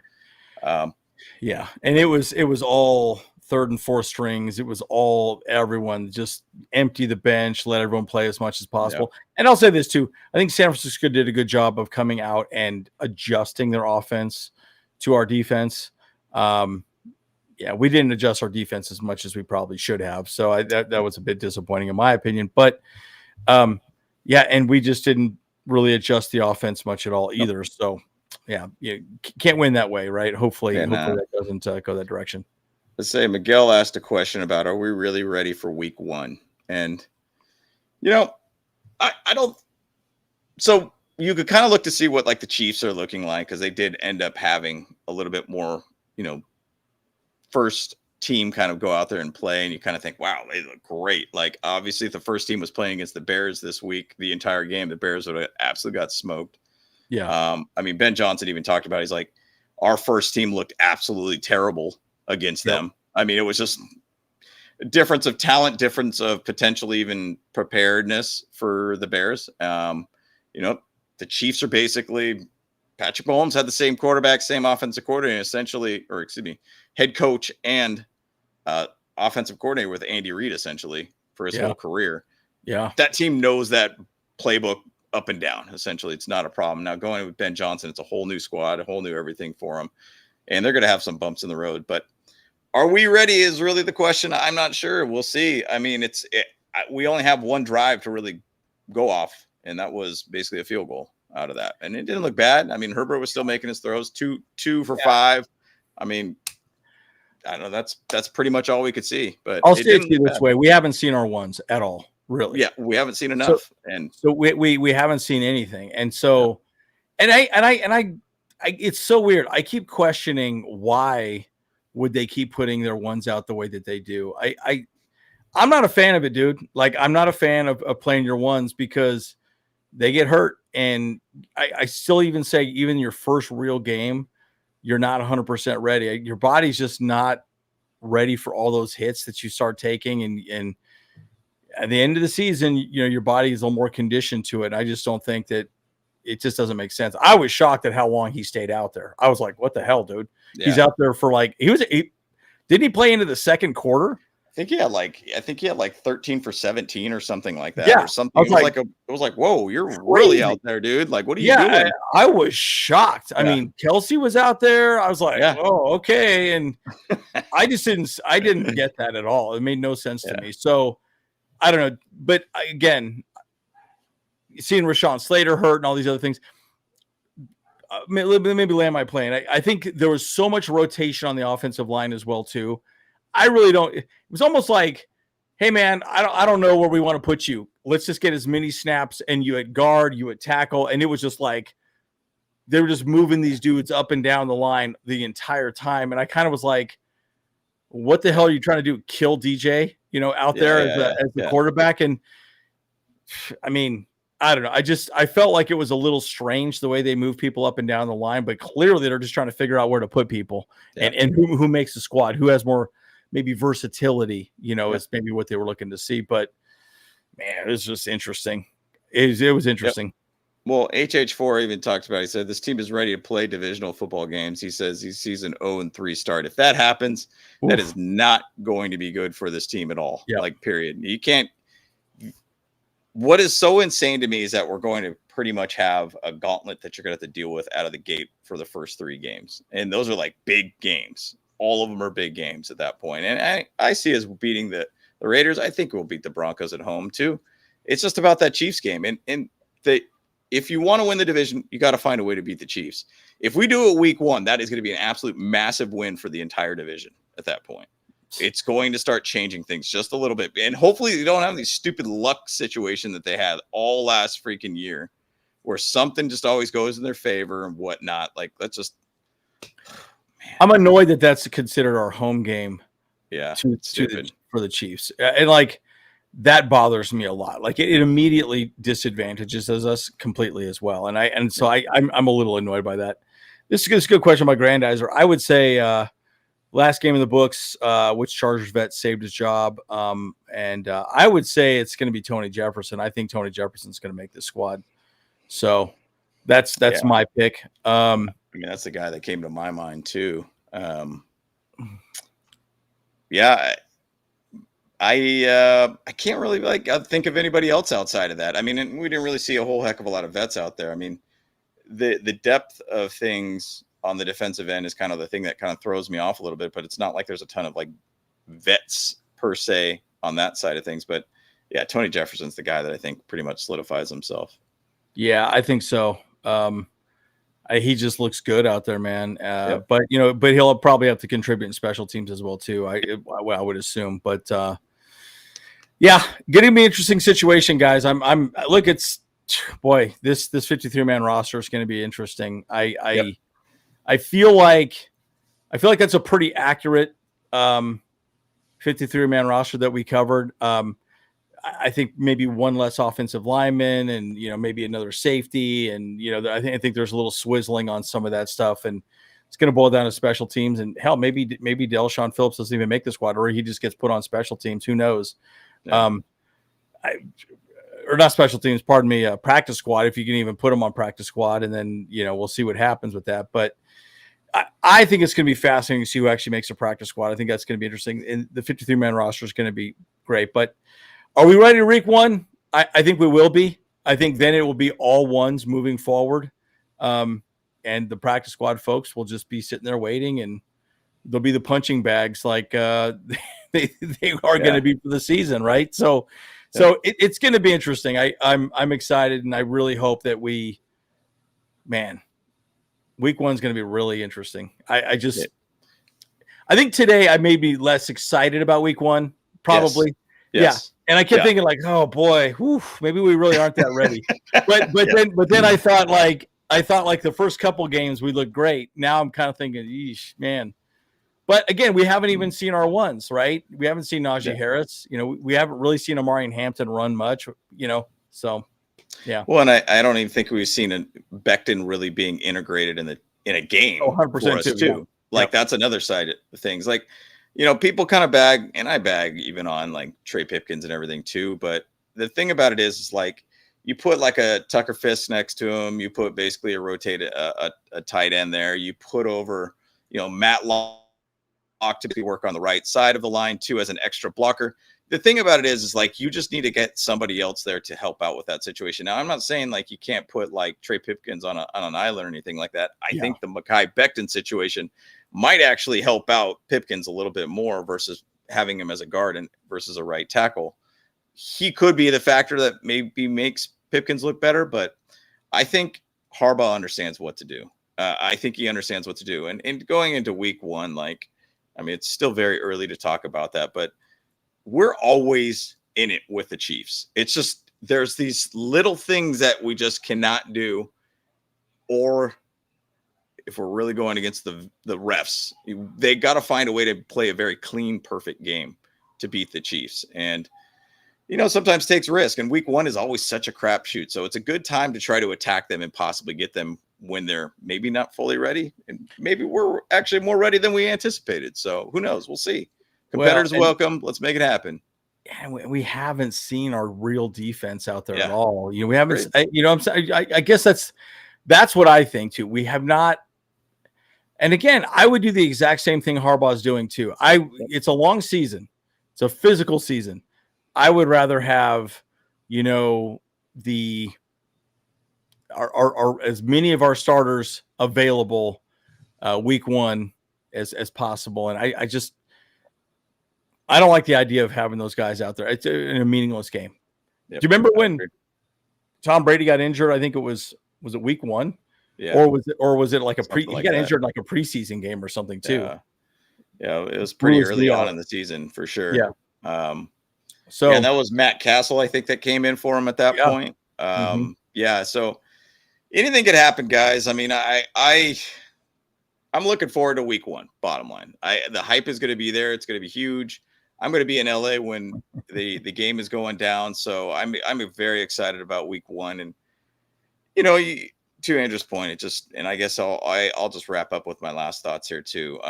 yeah. And it was all third and fourth strings. It was all everyone just empty the bench, let everyone play as much as possible. Yeah. And I'll say this too. I think San Francisco did a good job of coming out and adjusting their offense to our defense. Yeah, we didn't adjust our defense as much as we probably should have. So that was a bit disappointing in my opinion. But yeah, and we just didn't really adjust the offense much at all either. Nope. So yeah, you can't win that way, right? Hopefully that doesn't go that direction.
Let's say Miguel asked a question about, are we really ready for week one? And, I don't. So you could kind of look to see what like the Chiefs are looking like, because they did end up having a little bit more, first team kind of go out there and play, and you kind of think, wow, they look great. Like, obviously, if the first team was playing against the Bears this week, the entire game, the Bears would have absolutely got smoked.
Yeah.
I mean, Ben Johnson even talked about it. He's like, our first team looked absolutely terrible against them. I mean, it was just a difference of talent, difference of potentially even preparedness for the Bears. The Chiefs are basically, Patrick Mahomes had the same quarterback, same offensive coordinator, essentially, or excuse me, head coach and offensive coordinator with Andy Reid, essentially, for his whole career.
Yeah.
That team knows that playbook up and down. Essentially, it's not a problem. Now, going with Ben Johnson, it's a whole new squad, a whole new everything for them. And they're going to have some bumps in the road. But are we ready is really the question. I'm not sure. We'll see. I mean, we only have one drive to really go off, and that was basically a field goal out of that. And it didn't look bad. I mean, Herbert was still making his throws, two for 5. I mean, I don't know. That's pretty much all we could see. But
I'll say it to you this way: we haven't seen our ones at all, really.
Yeah, we haven't seen enough,
so we haven't seen anything. And so, and I, it's so weird. I keep questioning why would they keep putting their ones out the way that they do. I'm not a fan of it, dude. Like, I'm not a fan of playing your ones because they get hurt. And I still even say, even your first real game, you're not 100% ready. Your body's just not ready for all those hits that you start taking. And at the end of the season, your body is a little more conditioned to it. And I just don't think that it just doesn't make sense. I was shocked at how long he stayed out there. I was like, what the hell, dude? Yeah. He's out there for didn't he play into the second quarter?
I think he had like 13 for 17 or something like that.
Yeah.
Or something. It was like, whoa, you're really out there, dude. Like, what are you doing?
I was shocked. I mean, Kelsey was out there. I was like, oh, okay. And I didn't get that at all. It made no sense to me. So I don't know. But again, seeing Rashawn Slater hurt and all these other things, maybe land my plane. I think there was so much rotation on the offensive line as well, too. I really don't. It was almost like, hey, man, I don't know where we want to put you. Let's just get as many snaps, and you at guard, you at tackle. And it was just like they were just moving these dudes up and down the line the entire time. And I kind of was like, what the hell are you trying to do? Kill DJ, out there as the quarterback? And I mean, I don't know. I felt like it was a little strange the way they move people up and down the line, but clearly they're just trying to figure out where to put people and who makes the squad, who has more maybe versatility, is maybe what they were looking to see. But man, it was just interesting. It was interesting. Yep.
Well, HH4 even talked about, he said, this team is ready to play divisional football games. He says he sees an 0-3 start. If that happens, that is not going to be good for this team at all. Yep. Like, period. You can't. What is so insane to me is that we're going to pretty much have a gauntlet that you're going to have to deal with out of the gate for the first 3 games. And those are like big games. All of them are big games at that point. And I see us beating the Raiders. I think we'll beat the Broncos at home too. It's just about that Chiefs game. And if you want to win the division, you got to find a way to beat the Chiefs. If we do it week 1, that is going to be an absolute massive win for the entire division at that point. It's going to start changing things just a little bit. And hopefully you don't have these stupid luck situation that they had all last freaking year where something just always goes in their favor and whatnot. Like, let's just, man.
I'm annoyed that that's considered our home game.
Yeah.
For the Chiefs. And like, that bothers me a lot. Like it immediately disadvantages us completely as well. And so I'm a little annoyed by that. This is a good question by Grandizer. I would say last game in the books, which Chargers vet saved his job. And I would say it's going to be Tony Jefferson. I think Tony Jefferson's going to make the squad. So that's my pick.
I mean, that's the guy that came to my mind too. I can't really think of anybody else outside of that. I mean, and we didn't really see a whole heck of a lot of vets out there. I mean, the depth of things on the defensive end is kind of the thing that kind of throws me off a little bit, but it's not like there's a ton of like vets per se on that side of things. But yeah, Tony Jefferson's the guy that I think pretty much solidifies himself.
Yeah, I think so. He just looks good out there, man.
Yep.
But he'll probably have to contribute in special teams as well too. I would assume. But yeah, getting to be an interesting situation, guys. This 53-man roster is going to be interesting. I feel like that's a pretty accurate 53-man roster that we covered. I think maybe one less offensive lineman and, maybe another safety. And, I think there's a little swizzling on some of that stuff, and it's going to boil down to special teams. And hell, maybe Del'Shawn Phillips doesn't even make the squad, or he just gets put on special teams. Who knows?
Yeah.
Or not special teams, pardon me, practice squad, if you can even put them on practice squad. And then, we'll see what happens with that. But I think it's going to be fascinating to see who actually makes a practice squad. I think that's going to be interesting. And the 53-man roster is going to be great. But are we ready to week one? I think we will be. I think then it will be all ones moving forward. And the practice squad folks will just be sitting there waiting, and they'll be the punching bags like they are going to be for the season, right? So it's going to be interesting. I'm excited, and I really hope that week one's going to be really interesting. I think today I may be less excited about week one, probably.
Yes.
Yeah. And I kept thinking like, oh boy, maybe we really aren't that ready. But then I thought like the first couple games we looked great. Now I'm kind of thinking, yeesh, man. But again, we haven't even seen our ones, right? We haven't seen Najee Harris. We haven't really seen Amari Hampton run much, So yeah.
Well, and I don't even think we've seen Becton really being integrated in a game
100%
for us too. Yeah. Like that's another side of things. Like, people kind of bag, and I bag even on like Trey Pipkins and everything too. But the thing about it is like you put like a Tucker Fisk next to him. You put basically a tight end there. You put over, Matt Locke to work on the right side of the line too as an extra blocker. The thing about it is like you just need to get somebody else there to help out with that situation. Now, I'm not saying like you can't put like Trey Pipkins on an island or anything like that. I think the Mekhi Becton situation might actually help out Pipkins a little bit more versus having him as a guard and versus a right tackle. He could be the factor that maybe makes Pipkins look better, but I think Harbaugh understands what to do. I think he understands what to do. And going into week one, it's still very early to talk about that, but we're always in it with the Chiefs. It's just, there's these little things that we just cannot do, or if we're really going against the refs, they got to find a way to play a very clean, perfect game to beat the Chiefs. And, sometimes takes risk. And week one is always such a crapshoot. So it's a good time to try to attack them and possibly get them when they're maybe not fully ready. And maybe we're actually more ready than we anticipated. So who knows? We'll see. Competitors welcome. Let's make it happen.
And we haven't seen our real defense out there at all. We haven't, I guess that's what I think too. We have not. And again, I would do the exact same thing Harbaugh's doing too. It's a long season. It's a physical season. I would rather have, our as many of our starters available week one as possible. And I don't like the idea of having those guys out there. It's in a meaningless game. Yep. Do you remember when Tom Brady got injured? I think was it week one?
Yeah.
Or was it like he got injured in like a preseason game or something too?
Yeah, it was pretty early on in the season for sure.
Yeah.
And that was Matt Castle, I think, that came in for him at that point. Yeah. So anything could happen, guys. I mean, I'm looking forward to week one. Bottom line, the hype is going to be there. It's going to be huge. I'm going to be in LA when the game is going down. So I'm very excited about week 1. And, to Andrew's point, and I guess I'll just wrap up with my last thoughts here too.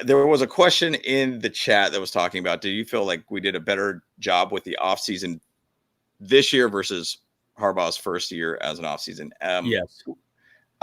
There was a question in the chat that was talking about, do you feel like we did a better job with the offseason this year versus Harbaugh's first year as an offseason?
Yes.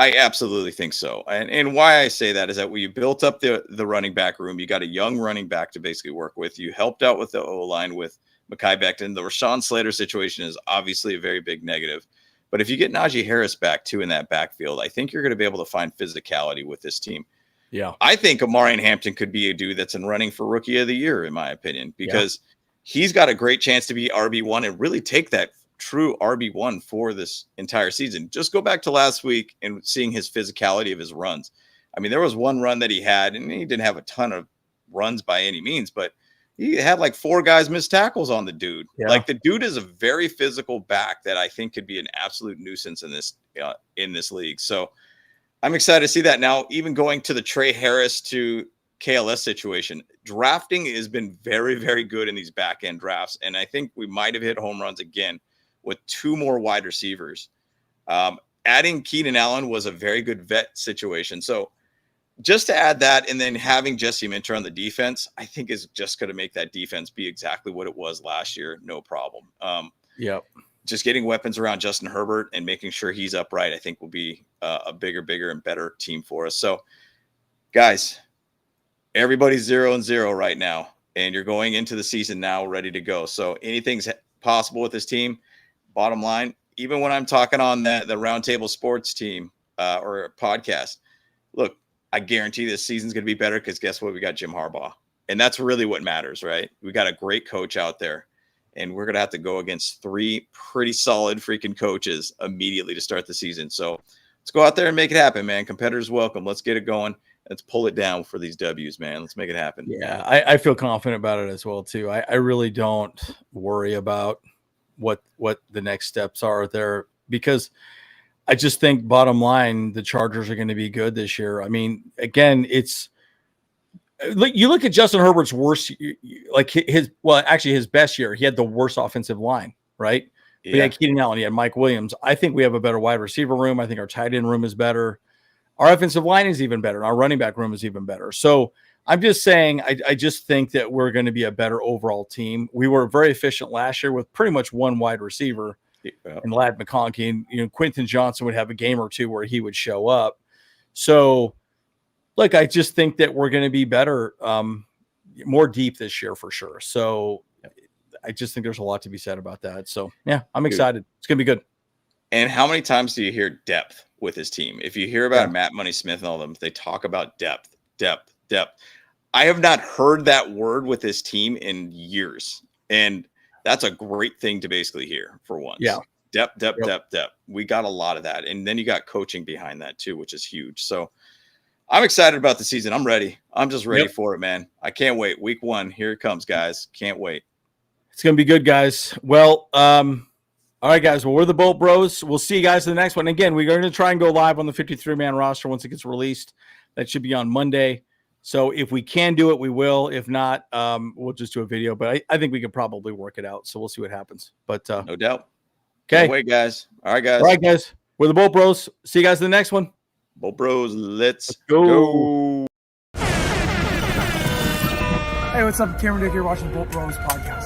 I absolutely think so. And why I say that is that we built up the running back room. You got a young running back to basically work with. You helped out with the O-line with Mekhi Becton. The Rashawn Slater situation is obviously a very big negative. But if you get Najee Harris back too in that backfield, I think you're going to be able to find physicality with this team.
Yeah.
I think Omarion Hampton could be a dude that's in running for Rookie of the Year, in my opinion, because he's got a great chance to be RB1 and really take that true RB1 for this entire season. Just go back to last week and seeing his physicality of his runs. I mean, there was one run that he had, and he didn't have a ton of runs by any means, but he had like 4 guys miss tackles on the dude.
Yeah.
Like, the dude is a very physical back that I think could be an absolute nuisance in this league. So I'm excited to see that. Now, even going to the Trey Harris to KLS situation, drafting has been very, very good in these back end drafts. And I think we might have hit home runs again with 2 more wide receivers. Adding Keenan Allen was a very good vet situation. So just to add that, and then having Jesse Minter on the defense, I think is just going to make that defense be exactly what it was last year. No problem. Just getting weapons around Justin Herbert and making sure he's upright, I think will be a bigger and better team for us. So guys, everybody's 0-0 right now, and you're going into the season now ready to go. So anything's possible with this team. Bottom line, even when I'm talking on the Roundtable Sports team or podcast, look, I guarantee this season's going to be better because guess what? We got Jim Harbaugh. And that's really what matters, right? We got a great coach out there, and we're going to have to go against 3 pretty solid freaking coaches immediately to start the season. So let's go out there and make it happen, man. Competitors welcome. Let's get it going. Let's pull it down for these W's, man. Let's make it happen.
Yeah, I feel confident about it as well, too. I really don't worry about what the next steps are there, because I just think bottom line, the Chargers are going to be good this year. I mean, again, it's you look at Justin Herbert's worst, like his best year. He had the worst offensive line, right? Yeah. We had Keenan Allen, he had Mike Williams. I think we have a better wide receiver room. I think our tight end room is better. Our offensive line is even better. Our running back room is even better. So I'm just saying, I just think that we're going to be a better overall team. We were very efficient last year with pretty much 1 wide receiver. And Ladd McConkey, and Quentin Johnson would have a game or 2 where he would show up. So, look, I just think that we're going to be better, more deep this year for sure. So, I just think there's a lot to be said about that. So, yeah, I'm excited. It's going to be good.
And how many times do you hear depth with his team? If you hear about Matt Money Smith and all them, they talk about depth. I have not heard that word with this team in years. And that's a great thing to basically hear for once.
Yeah.
Depth. We got a lot of that. And then you got coaching behind that too, which is huge. So I'm excited about the season. I'm ready. I'm just ready for it, man. I can't wait. Week 1, here it comes, guys. Can't wait.
It's going to be good, guys. Well, all right, guys. Well, we're the Bolt Bros. We'll see you guys in the next one. Again, we're going to try and go live on the 53-man roster once it gets released. That should be on Monday. So if we can do it, we will. If not, we'll just do a video. But I think we could probably work it out. So we'll see what happens. But
no doubt.
Okay.
Can't wait, guys. All right, guys.
All right, guys. We're the Bolt Bros. See you guys in the next one.
Bolt Bros. Let's
go.
Hey, what's up? Cameron Dick here watching Bolt Bros podcast.